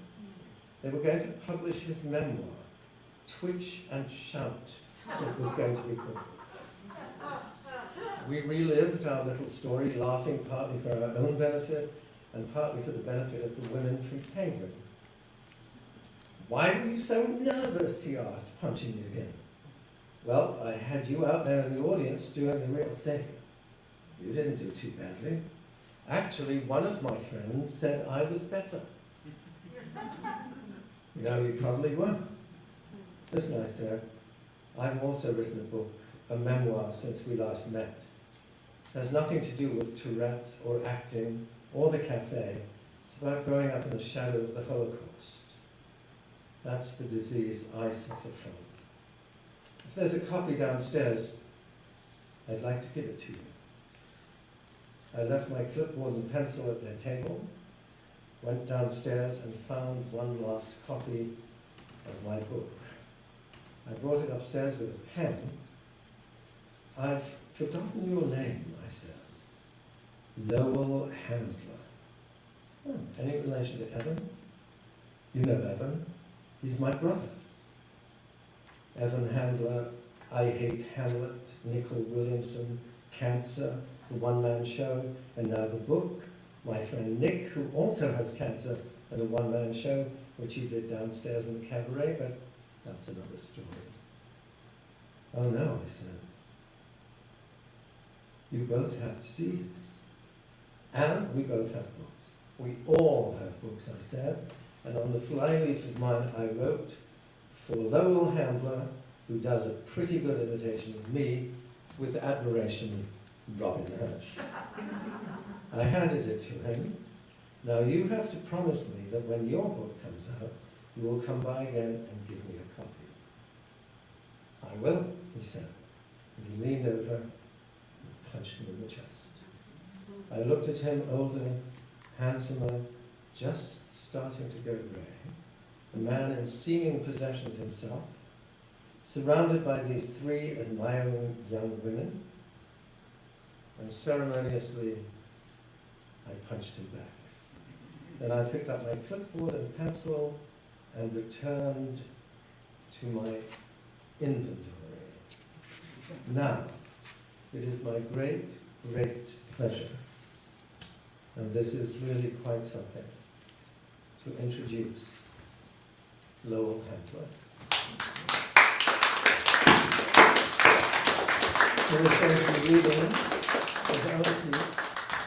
They were going to publish his memoir, Twitch and Shout, it was going to be called. We relived our little story, laughing partly for our own benefit and partly for the benefit of the women from Penguin. Why were you so nervous, he asked, punching me again. Well, I had you out there in the audience doing the real thing. You didn't do too badly. Actually, one of my friends said I was better. You know, you probably were. Listen, I said, I've also written a book, a memoir, since we last met. It has nothing to do with Tourette's or acting or the cafe. It's about growing up in the shadow of the Holocaust. That's the disease I suffer from. If there's a copy downstairs, I'd like to give it to you. I left my clipboard and pencil at their table. went downstairs and found one last copy of my book. I brought it upstairs with a pen. I've forgotten your name, I said. Lowell Handler. Oh, any relation to Evan? You know Evan. He's my brother. Evan Handler, I Hate Hamlet, Nicole Williamson, Cancer, The One-Man Show, and now the book. My friend Nick, who also has cancer, and a one-man show, which he did downstairs in the cabaret, but that's another story. Oh no, I said. You both have diseases. And we both have books. We all have books, I said. And on the flyleaf of mine, I wrote, for Lowell Handler, who does a pretty good imitation of me, with admiration, Robin Hirsch. I handed it to him. Now you have to promise me that when your book comes out, you will come by again and give me a copy. I will, he said. And he leaned over and punched me in the chest. I looked at him, older, handsomer, just starting to go grey, a man in seeming possession of himself, surrounded by these three admiring young women, and ceremoniously I punched him back. Then I picked up my clipboard and pencil and returned to my inventory. Now, it is my great, great pleasure, and this is really quite something, to introduce Lowell Handler. He is going to be reading his own piece,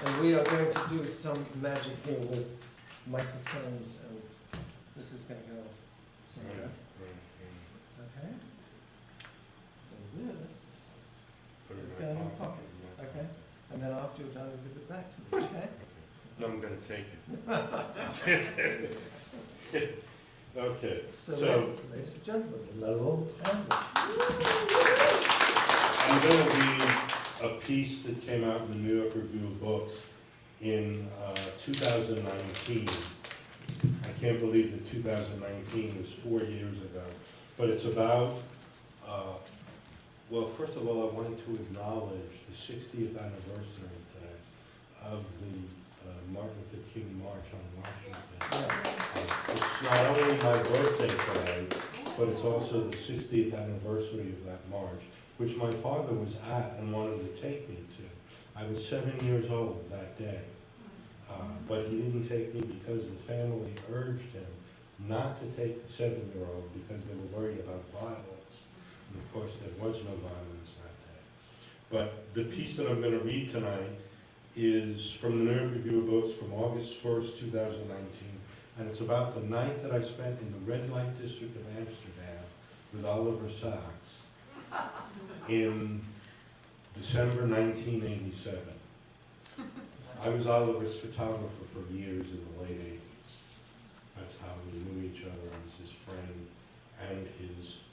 and we are going to do some magic here with microphones, and this is going to go somewhere. Okay? And this is going in the pocket. Okay? And then after you're done, you give it back to me. Okay? No, I'm going to take it. Okay, So, so ladies and gentlemen, Lowell Handler. I'm going to read a piece that came out in the New York Review of Books in 2019. I can't believe that 2019 was 4 years ago. But it's about, well, first of all, I wanted to acknowledge the 60th anniversary today of the Martin Luther King March on Washington. It's not only my birthday today, but it's also the 60th anniversary of that march, which my father was at and wanted to take me to. I was 7 years old that day, but he didn't take me because the family urged him not to take the 7-year-old because they were worried about violence. And of course, there was no violence that day. But the piece that I'm going to read tonight is from the New York Review of Books from August 1st, 2019, and it's about the night that I spent in the red light district of Amsterdam with Oliver Sacks in December 1987. I was Oliver's photographer for years in the late 80s. That's how we knew each other. I was his friend and his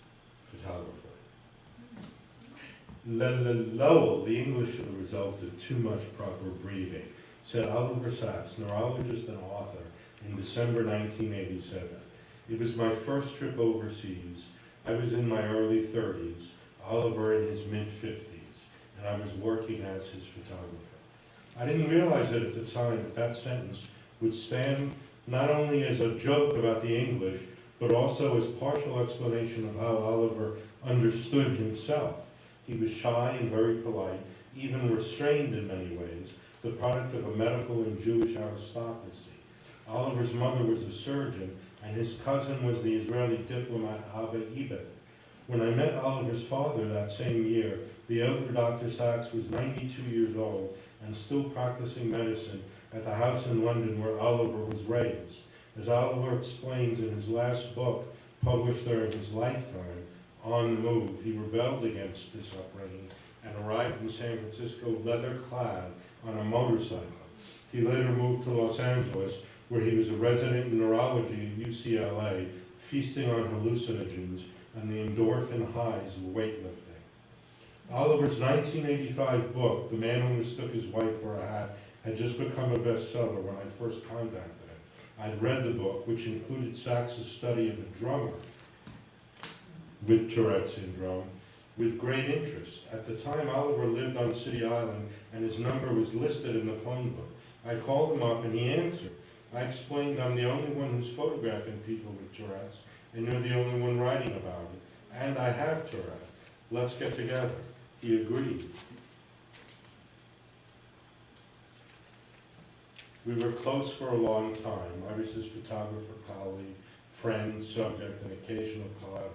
photographer. Lowell, the English are the result of too much proper breeding, said Oliver Sacks, neurologist and author, in December 1987. It was my first trip overseas. I was in my early 30s, Oliver in his mid-50s, and I was working as his photographer. I didn't realize it at the time, but that sentence would stand not only as a joke about the English, but also as partial explanation of how Oliver understood himself. He was shy and very polite, even restrained in many ways, the product of a medical and Jewish aristocracy. Oliver's mother was a surgeon, and his cousin was the Israeli diplomat Abba Eban. When I met Oliver's father that same year, the elder Dr. Sacks was 92 years old and still practicing medicine at the house in London where Oliver was raised. As Oliver explains in his last book, published during his lifetime, On the Move, he rebelled against this upbringing and arrived in San Francisco leather-clad on a motorcycle. He later moved to Los Angeles, where he was a resident in neurology at UCLA, feasting on hallucinogens and the endorphin highs of weightlifting. Oliver's 1985 book, The Man Who Mistook His Wife for a Hat, had just become a bestseller when I first contacted him. I'd read the book, which included Sachs's study of a drummer with Tourette syndrome, with great interest. At the time, Oliver lived on City Island, and his number was listed in the phone book. I called him up, and he answered. I explained I'm the only one who's photographing people with Tourette's, and you're the only one writing about it. And I have Tourette. Let's get together. He agreed. We were close for a long time. I was his photographer, colleague, friend, subject, and occasional collaborator.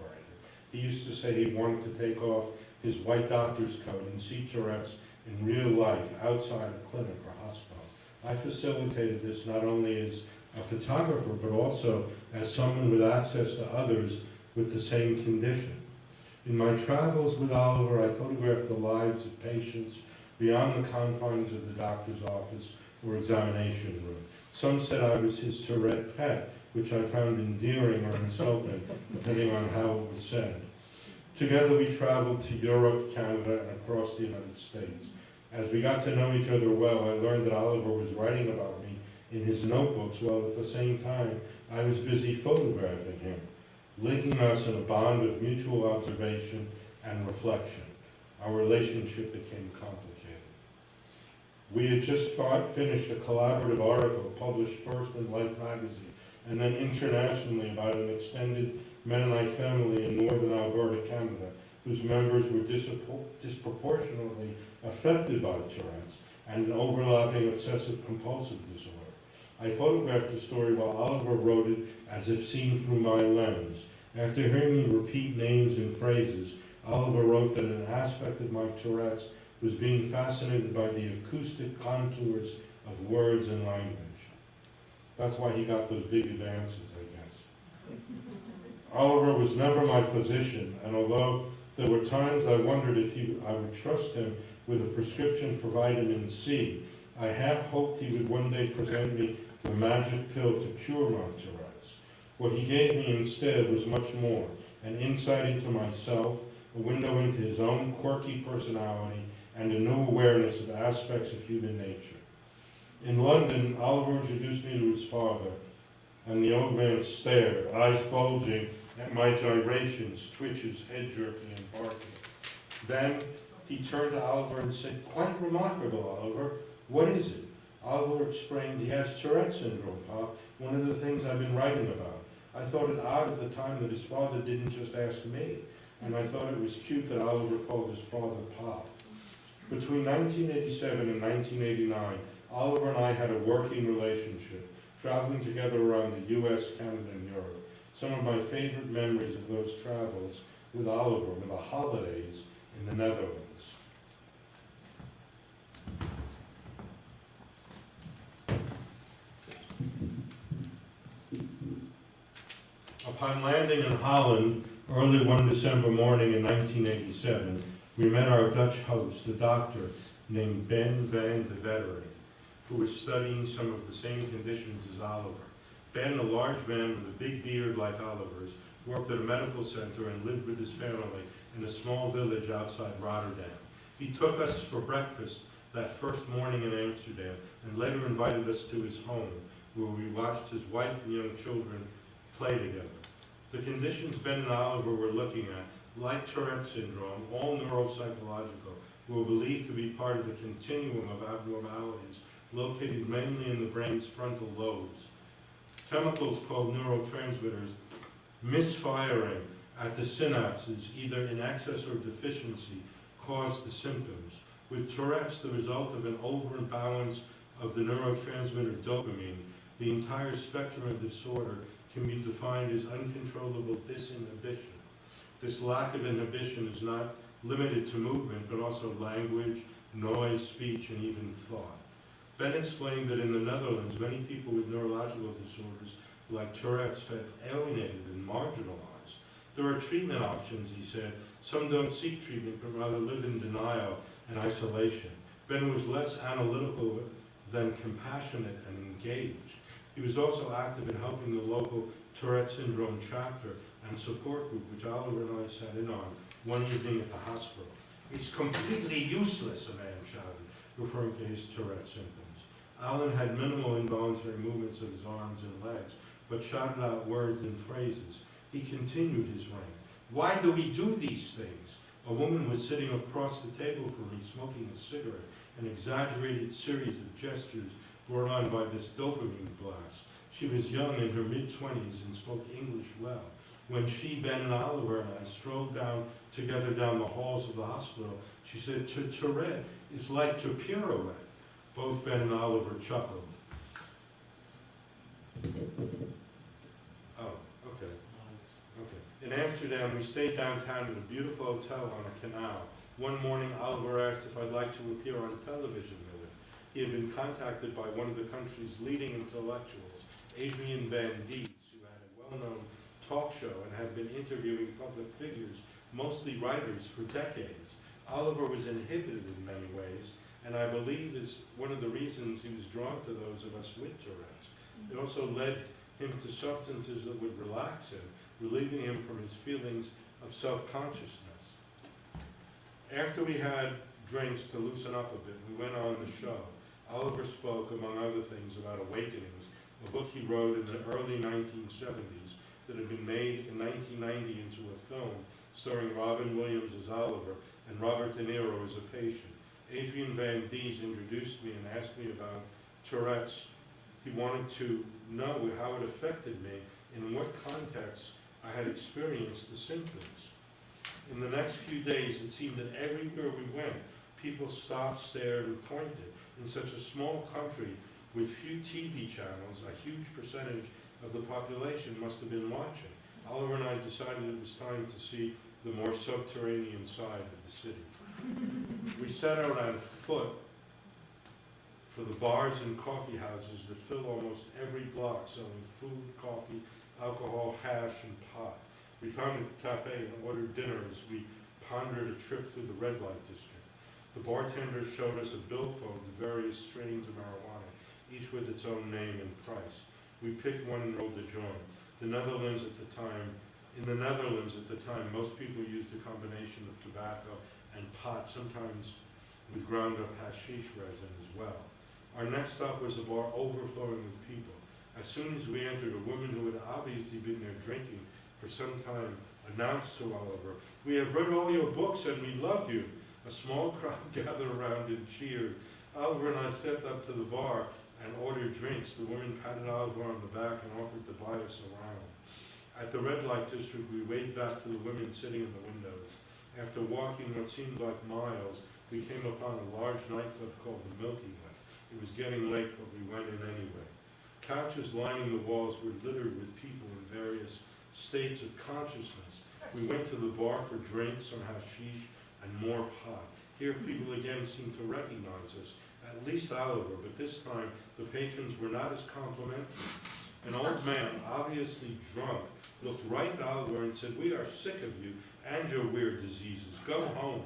He used to say he wanted to take off his white doctor's coat and see Tourette's in real life outside a clinic or hospital. I facilitated this not only as a photographer, but also as someone with access to others with the same condition. In my travels with Oliver, I photographed the lives of patients beyond the confines of the doctor's office or examination room. Some said I was his Tourette pet, which I found endearing or insulting, depending on how it was said. Together we traveled to Europe, Canada, and across the United States. As we got to know each other well, I learned that Oliver was writing about me in his notebooks, while at the same time I was busy photographing him, linking us in a bond of mutual observation and reflection. Our relationship became complicated. We had just finished a collaborative article published first in Life magazine and then internationally about an extended Mennonite family in northern Alberta, Canada, whose members were disproportionately affected by Tourette's and an overlapping obsessive compulsive disorder. I photographed the story while Oliver wrote it as if seen through my lens. After hearing me repeat names and phrases, Oliver wrote that an aspect of my Tourette's was being fascinated by the acoustic contours of words and language. That's why he got those big advances, I guess. Oliver was never my physician, and although there were times I wondered if I would trust him with a prescription for vitamin C, I half hoped he would one day present me the magic pill to cure my Tourette's. What he gave me instead was much more, an insight into myself, a window into his own quirky personality, and a new awareness of aspects of human nature. In London, Oliver introduced me to his father, and the old man stared, eyes bulging at my gyrations, twitches, head jerking, and barking. Then he turned to Oliver and said, "Quite remarkable, Oliver. What is it?" Oliver explained, "He has Tourette syndrome, Pop, one of the things I've been writing about. I thought it odd at the time that his father didn't just ask me, and I thought it was cute that Oliver called his father Pop." Between 1987 and 1989, Oliver and I had a working relationship, traveling together around the US, Canada, and Europe. Some of my favorite memories of those travels with Oliver were the holidays in the Netherlands. Upon landing in Holland early one December morning in 1987, we met our Dutch host, a doctor named Ben van de Vettering, who was studying some of the same conditions as Oliver. Ben, a large man with a big beard like Oliver's, worked at a medical center and lived with his family in a small village outside Rotterdam. He took us for breakfast that first morning in Amsterdam and later invited us to his home, where we watched his wife and young children play together. The conditions Ben and Oliver were looking at, like Tourette syndrome, all neuropsychological, were believed to be part of a continuum of abnormalities located mainly in the brain's frontal lobes. Chemicals called neurotransmitters misfiring at the synapses, either in excess or deficiency, cause the symptoms. With Tourette's, the result of an overbalance of the neurotransmitter dopamine, the entire spectrum of disorder can be defined as uncontrollable disinhibition. This lack of inhibition is not limited to movement, but also language, noise, speech, and even thought. Ben explained that in the Netherlands, many people with neurological disorders like Tourette's felt alienated and marginalized. There are treatment options, he said. Some don't seek treatment, but rather live in denial and isolation. Ben was less analytical than compassionate and engaged. He was also active in helping the local Tourette syndrome chapter and support group, which Oliver and I sat in on one evening at the hospital. "It's completely useless," a man shouted, referring to his Tourette symptoms. Alan had minimal involuntary movements of his arms and legs, but shouted out words and phrases. He continued his rant. "Why do we do these things?" A woman was sitting across the table from me smoking a cigarette, an exaggerated series of gestures brought on by this dopamine blast. She was young, in her mid-20s, and spoke English well. When she, Ben, and Oliver and I strolled together down the halls of the hospital, she said, "Tourette is like to pirouette." Both Ben and Oliver chuckled. Oh, okay. In Amsterdam, we stayed downtown at a beautiful hotel on a canal. One morning, Oliver asked if I'd like to appear on television with him. He had been contacted by one of the country's leading intellectuals, Adrian Van Dietz, who had a well-known talk show and had been interviewing public figures, mostly writers, for decades. Oliver was inhibited in many ways, and I believe is one of the reasons he was drawn to those of us with Tourette's. It also led him to substances that would relax him, relieving him from his feelings of self-consciousness. After we had drinks to loosen up a bit, we went on the show. Oliver spoke, among other things, about Awakenings, a book he wrote in the early 1970s that had been made in 1990 into a film starring Robin Williams as Oliver and Robert De Niro as a patient. Adrian Van Dietz introduced me and asked me about Tourette's. He wanted to know how it affected me, in what context I had experienced the symptoms. In the next few days, it seemed that everywhere we went, people stopped, stared, and pointed. In such a small country with few TV channels, a huge percentage of the population must have been watching. Oliver and I decided it was time to see the more subterranean side of the city. We set out on foot for the bars and coffee houses that fill almost every block, selling food, coffee, alcohol, hash, and pot. We found a cafe and ordered dinner as we pondered a trip through the red light district. The bartender showed us a billfold of various strains of marijuana, each with its own name and price. We picked one and rolled a joint. In the Netherlands at the time, most people used a combination of tobacco and pot, sometimes with ground up hashish resin as well. Our next stop was a bar overflowing with people. As soon as we entered, a woman who had obviously been there drinking for some time announced to Oliver, "We have read all your books and we love you." A small crowd gathered around and cheered. Oliver and I stepped up to the bar and ordered drinks. The woman patted Oliver on the back and offered to buy us around. At the red light district, we waved back to the women sitting in the windows. After walking what seemed like miles, we came upon a large nightclub called the Milky Way. It was getting late, but we went in anyway. Couches lining the walls were littered with people in various states of consciousness. We went to the bar for drinks, some hashish, and more pot. Here people again seemed to recognize us, at least Oliver, but this time the patrons were not as complimentary. An old man, obviously drunk, looked right at Oliver and said, "We are sick of you and your weird diseases. Go home."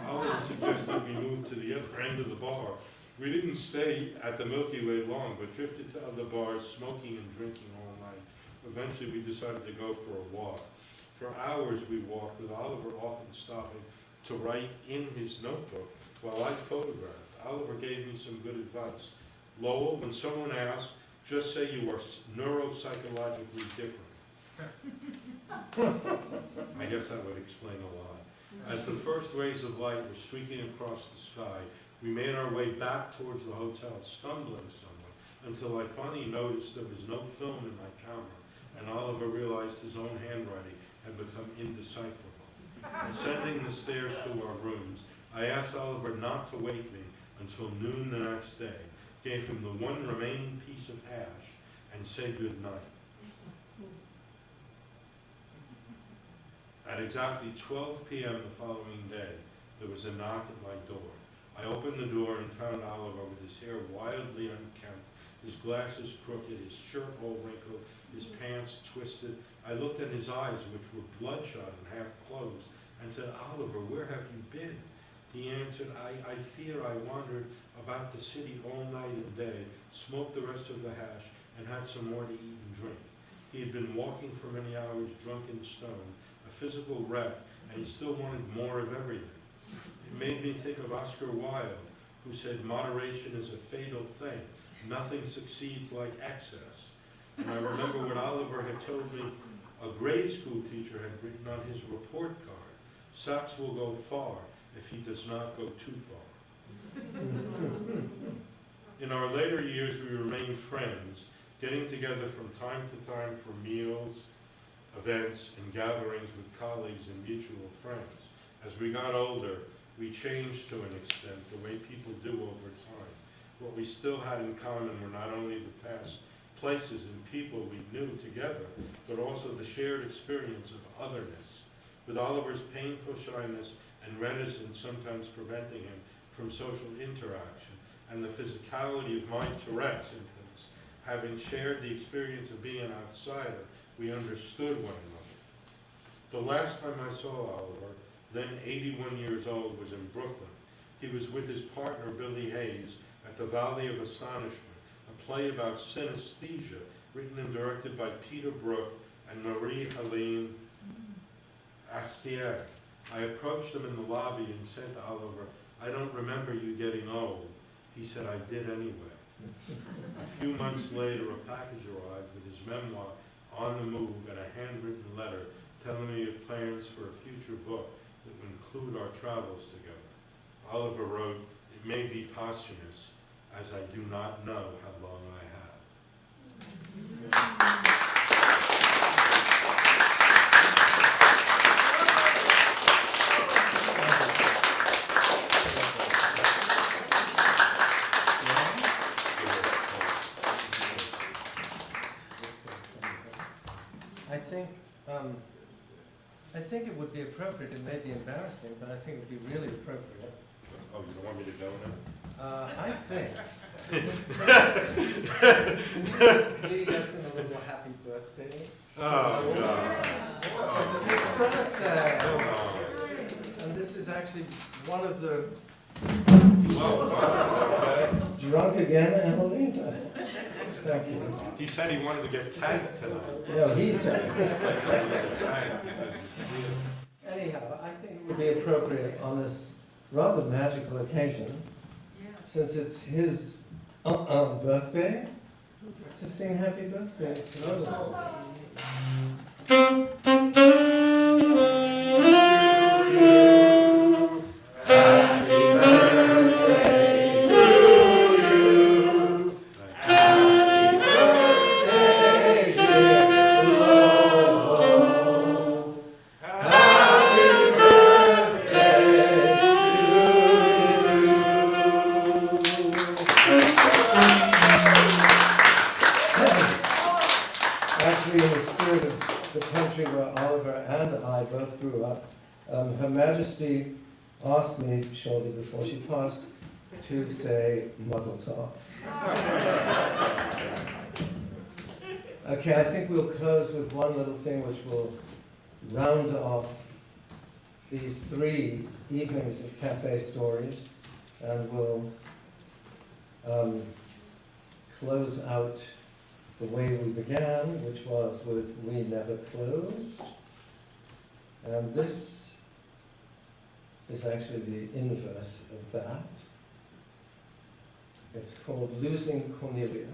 Oliver suggested we move to the other end of the bar. We didn't stay at the Milky Way long, but drifted to other bars, smoking and drinking all night. Eventually we decided to go for a walk. For hours we walked, with Oliver often stopping to write in his notebook while I photographed. Oliver gave me some good advice. "Lowell, when someone asks, just say you are neuropsychologically different." I guess that would explain a lot. As the first rays of light were streaking across the sky, we made our way back towards the hotel, stumbling somewhat, until I finally noticed there was no film in my camera, and Oliver realized his own handwriting had become indecipherable. Ascending the stairs to our rooms, I asked Oliver not to wake me until noon the next day, gave him the one remaining piece of hash, and said good night. At exactly 12 p.m. the following day, there was a knock at my door. I opened the door and found Oliver with his hair wildly unkempt, his glasses crooked, his shirt all wrinkled, his pants twisted. I looked at his eyes, which were bloodshot and half closed, and said, "Oliver, where have you been?" He answered, I fear I wandered about the city all night and day, smoked the rest of the hash, and had some more to eat and drink." He had been walking for many hours, drunk in stone, a physical wreck, and he still wanted more of everything. It made me think of Oscar Wilde, who said, "Moderation is a fatal thing. nothing succeeds like excess. And I remember what Oliver had told me a grade school teacher had written on his report card, Sachs will go far if he does not go too far. In our later years, we remained friends, getting together from time to time for meals, events, and gatherings with colleagues and mutual friends. As we got older, we changed to an extent the way people do over time. What we still had in common were not only the past places and people we knew together, but also the shared experience of otherness, with Oliver's painful shyness and reticence sometimes preventing him from social interaction, and the physicality of my Tourette symptoms. Having shared the experience of being an outsider, we understood one another. The last time I saw Oliver, then 81 years old, was in Brooklyn. He was with his partner Billy Hayes at the Valley of Astonishment, a play about synesthesia written and directed by Peter Brook and Marie-Helene Astier. I approached him in the lobby and said to Oliver, "I don't remember you getting old." He said, "I did anyway." A few months later, a package arrived with his memoir, On the Move, and a handwritten letter telling me of plans for a future book that would include our travels together. Oliver wrote, "It may be posthumous, as I do not know how long I have." I think it would be appropriate. It may be embarrassing, but I think it would be really appropriate. Oh, you don't want me to go now? I think. Can you lead us in a little happy birthday? Oh, God. It's his birthday. Come on. And this is actually one of the... Oh, okay. Drunk again, Emily? Thank you. He said he wanted to get tagged tonight. No, he said. I said get tagged because Anyhow, I think it would be appropriate on this rather magical occasion, since it's his birthday, to sing happy birthday to Oliver. Actually, in the spirit of the country where Oliver and I both grew up, Her Majesty asked me shortly before she passed to say Mazel Tov. Okay, I think we'll close with one little thing which will round off these 3 evenings of cafe stories, and we'll close out the way we began, which was with We Never Closed. And this is actually the inverse of that. It's called Losing Cornelia.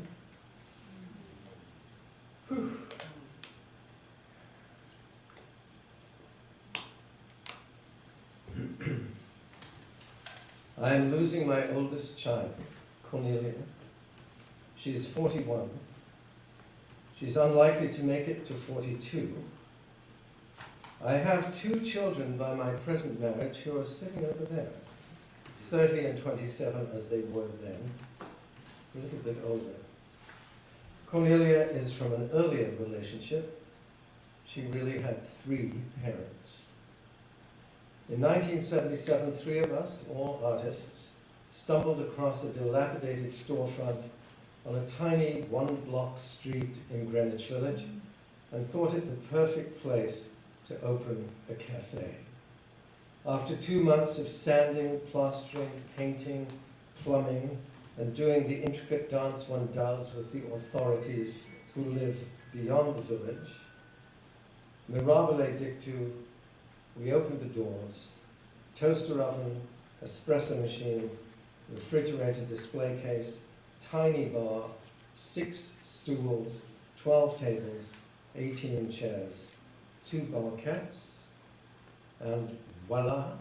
Whew. I am losing my oldest child, Cornelia. She's 41. She's unlikely to make it to 42. I have 2 children by my present marriage who are sitting over there, 30 and 27 as they were then, a little bit older. Cornelia is from an earlier relationship. She really had 3 parents. In 1977, 3 of us, all artists, stumbled across a dilapidated storefront on a tiny 1-block street in Greenwich Village and thought it the perfect place to open a cafe. After 2 months of sanding, plastering, painting, plumbing, and doing the intricate dance one does with the authorities who live beyond the village, mirabile dictu, we opened the doors. Toaster oven, espresso machine, refrigerator display case, tiny bar, 6 stools, 12 tables, 18 chairs, 2 banquettes, and voila,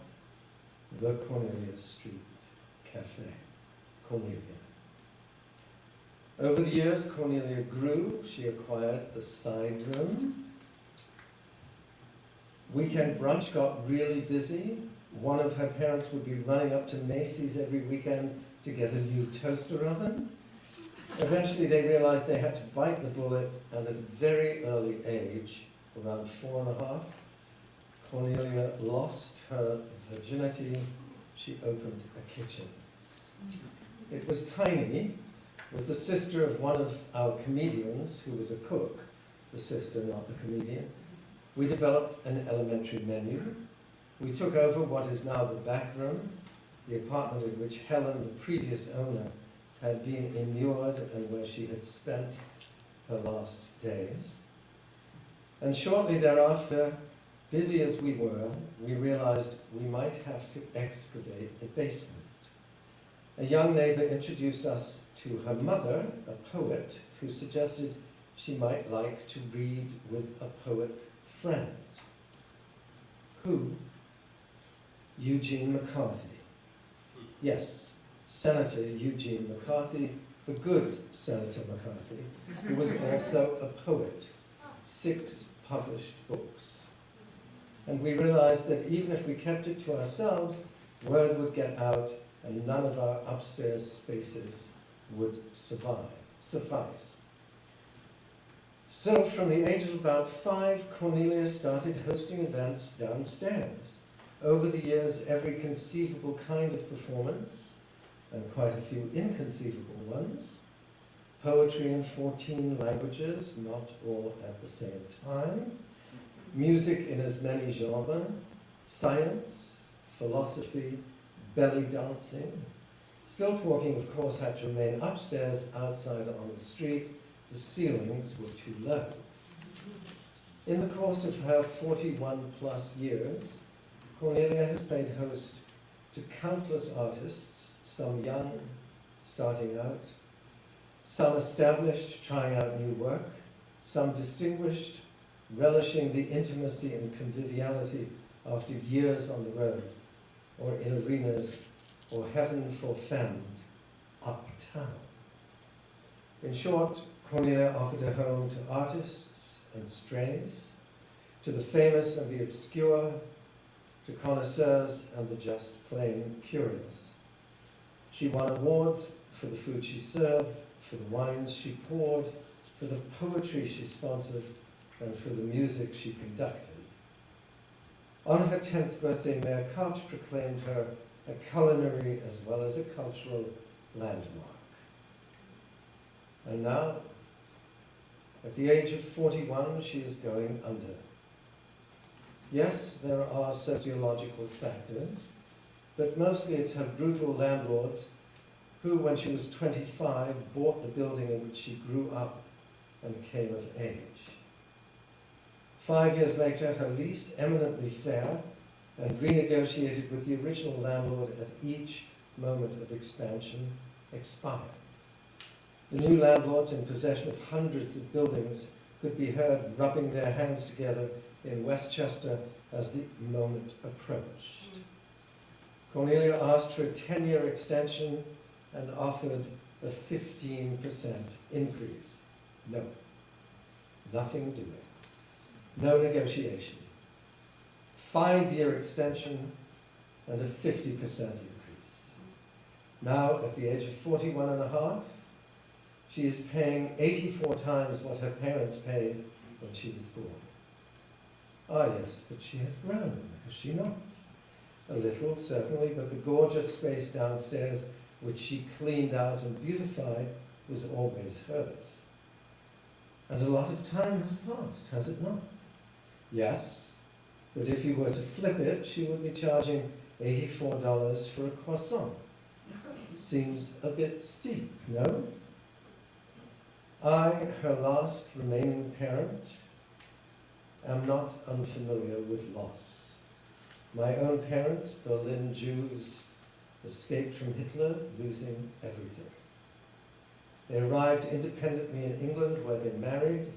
the Cornelia Street Cafe, Cornelia. Over the years, Cornelia grew. She acquired the side room. Weekend brunch got really busy. One of her parents would be running up to Macy's every weekend to get a new toaster oven. Eventually they realized they had to bite the bullet, and at a very early age, around 4.5, Cornelia lost her virginity. She opened a kitchen. It was tiny, with the sister of one of our comedians, who was a cook, the sister, not the comedian. We developed an elementary menu. We took over what is now the back room, the apartment in which Helen, the previous owner, had been immured and where she had spent her last days. And shortly thereafter, busy as we were, we realized we might have to excavate the basement. A young neighbor introduced us to her mother, a poet, who suggested she might like to read with a poet friend. Who? Eugene McCarthy. Yes, Senator Eugene McCarthy, the good Senator McCarthy, who was also a poet, 6 published books. And we realized that even if we kept it to ourselves, word would get out and none of our upstairs spaces would suffice. So from the age of about 5, Cornelia started hosting events downstairs. Over the years, every conceivable kind of performance, and quite a few inconceivable ones. Poetry in 14 languages, not all at the same time. Music in as many genres. Science, philosophy, belly dancing. Stilt walking, of course, had to remain upstairs. Outside on the street, the ceilings were too low. In the course of her 41+ years, Cornelia has played host to countless artists, some young, starting out, some established, trying out new work, some distinguished, relishing the intimacy and conviviality after years on the road, or in arenas, or heaven forfend, uptown. In short, Cornelia offered a home to artists and strays, to the famous and the obscure, to connoisseurs and the just plain curious. She won awards for the food she served, for the wines she poured, for the poetry she sponsored, and for the music she conducted. On her 10th birthday, Mayor Couch proclaimed her a culinary as well as a cultural landmark. And now, at the age of 41, she is going under. Yes, there are sociological factors, but mostly it's her brutal landlords who, when she was 25, bought the building in which she grew up and came of age. 5 years later, her lease, eminently fair, and renegotiated with the original landlord at each moment of expansion, expired. The new landlords, in possession of hundreds of buildings, could be heard rubbing their hands together in Westchester as the moment approached. Cornelia asked for a 10-year extension and offered a 15% increase. No, nothing doing. No negotiation. 5-year extension and a 50% increase. Now, at the age of 41.5, she is paying 84 times what her parents paid when she was born. Ah yes, but she has grown, has she not? A little, certainly, but the gorgeous space downstairs, which she cleaned out and beautified, was always hers. And a lot of time has passed, has it not? Yes, but if you were to flip it, she would be charging $84 for a croissant. Seems a bit steep, no? I, her last remaining parent, am not unfamiliar with loss. My own parents, Berlin Jews, escaped from Hitler, losing everything. They arrived independently in England, where they married.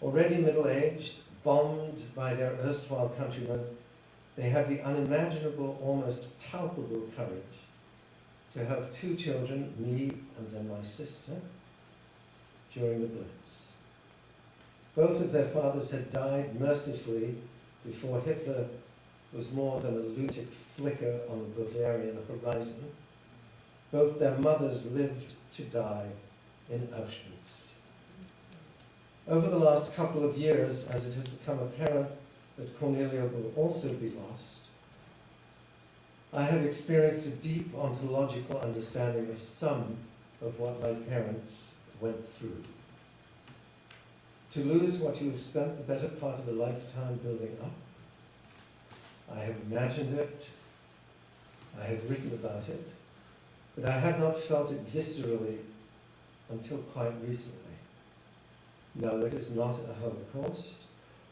Already middle-aged, bombed by their erstwhile countrymen, they had the unimaginable, almost palpable courage to have 2 children, me and then my sister, during the Blitz. Both of their fathers had died mercifully before Hitler was more than a lunatic flicker on the Bavarian horizon. Both their mothers lived to die in Auschwitz. Over the last couple of years, as it has become apparent that Cornelia will also be lost, I have experienced a deep ontological understanding of some of what my parents went through. To lose what you have spent the better part of a lifetime building up, I have imagined it, I have written about it, but I had not felt it viscerally until quite recently. No, it is not a Holocaust.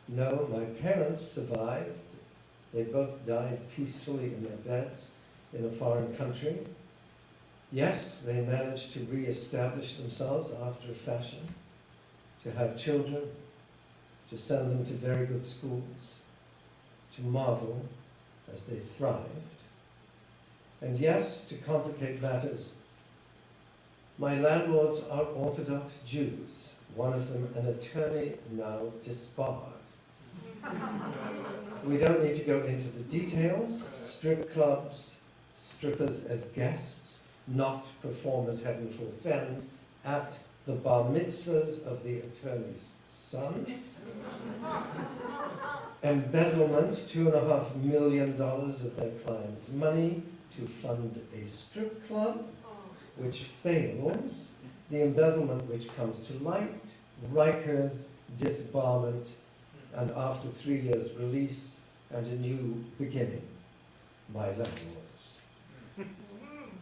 No, my parents survived. They both died peacefully in their beds in a foreign country. Yes, they managed to re-establish themselves after a fashion, to have children, to send them to very good schools, to marvel as they thrived. And yes, to complicate matters, my landlords are Orthodox Jews, one of them an attorney now disbarred. We don't need to go into the details. Strip clubs, strippers as guests, not performers, heaven forfend, at the bar mitzvahs of the attorney's sons. Embezzlement, $2.5 million of their clients' money to fund a strip club, which fails. The embezzlement which comes to light, Rikers, disbarment, and after 3 years release and a new beginning, my landlords.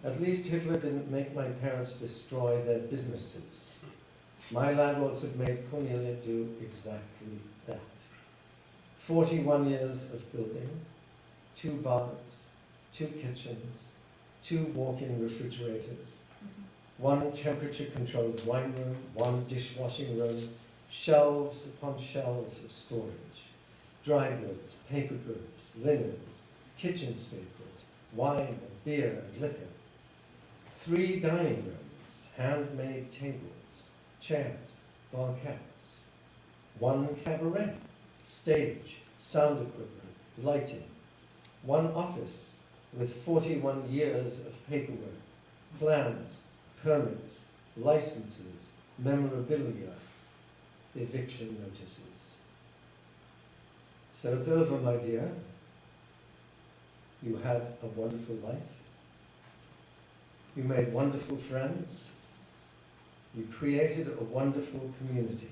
At least Hitler didn't make my parents destroy their businesses. My landlords have made Cornelia do exactly that. 41 years of building, 2 bars, 2 kitchens, 2 walk-in refrigerators, 1 temperature-controlled wine room, 1 dishwashing room, shelves upon shelves of storage, dry goods, paper goods, linens, kitchen staples, wine and beer and liquor, 3 dining rooms, handmade tables, chairs, banquettes, 1 cabaret, stage, sound equipment, lighting, 1 office with 41 years of paperwork, plans, permits, licenses, memorabilia, eviction notices. So it's over, my dear. You had a wonderful life. You made wonderful friends. You created a wonderful community.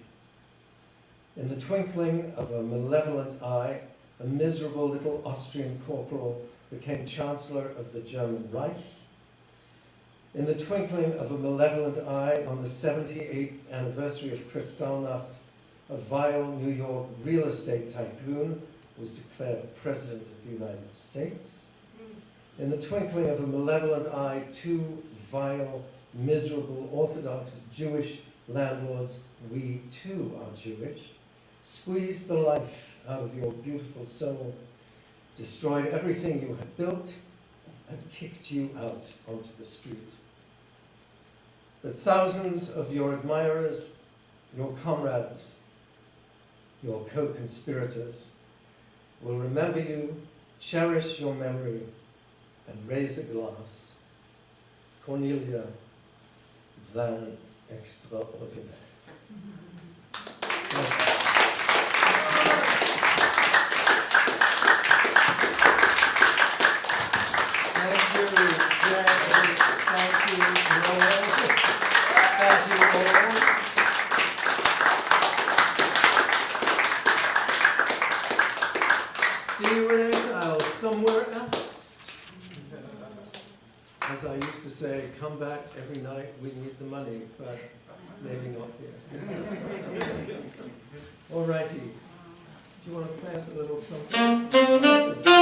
In the twinkling of a malevolent eye, a miserable little Austrian corporal became Chancellor of the German Reich. In the twinkling of a malevolent eye, on the 78th anniversary of Kristallnacht, a vile New York real estate tycoon was declared President of the United States. In the twinkling of a malevolent eye, 2 vile, miserable, Orthodox Jewish landlords, we too are Jewish, squeezed the life out of your beautiful soul, destroyed everything you had built, and kicked you out onto the street. But thousands of your admirers, your comrades, your co-conspirators will remember you, cherish your memory, and raise a glass. Cornelia van Extraordinaire. Thank you, Jay. Thank you, Noel. Thank you all. See you in exile somewhere else. As I used to say, come back every night, we need the money, but maybe not here. All righty. Do you want to play us a little something?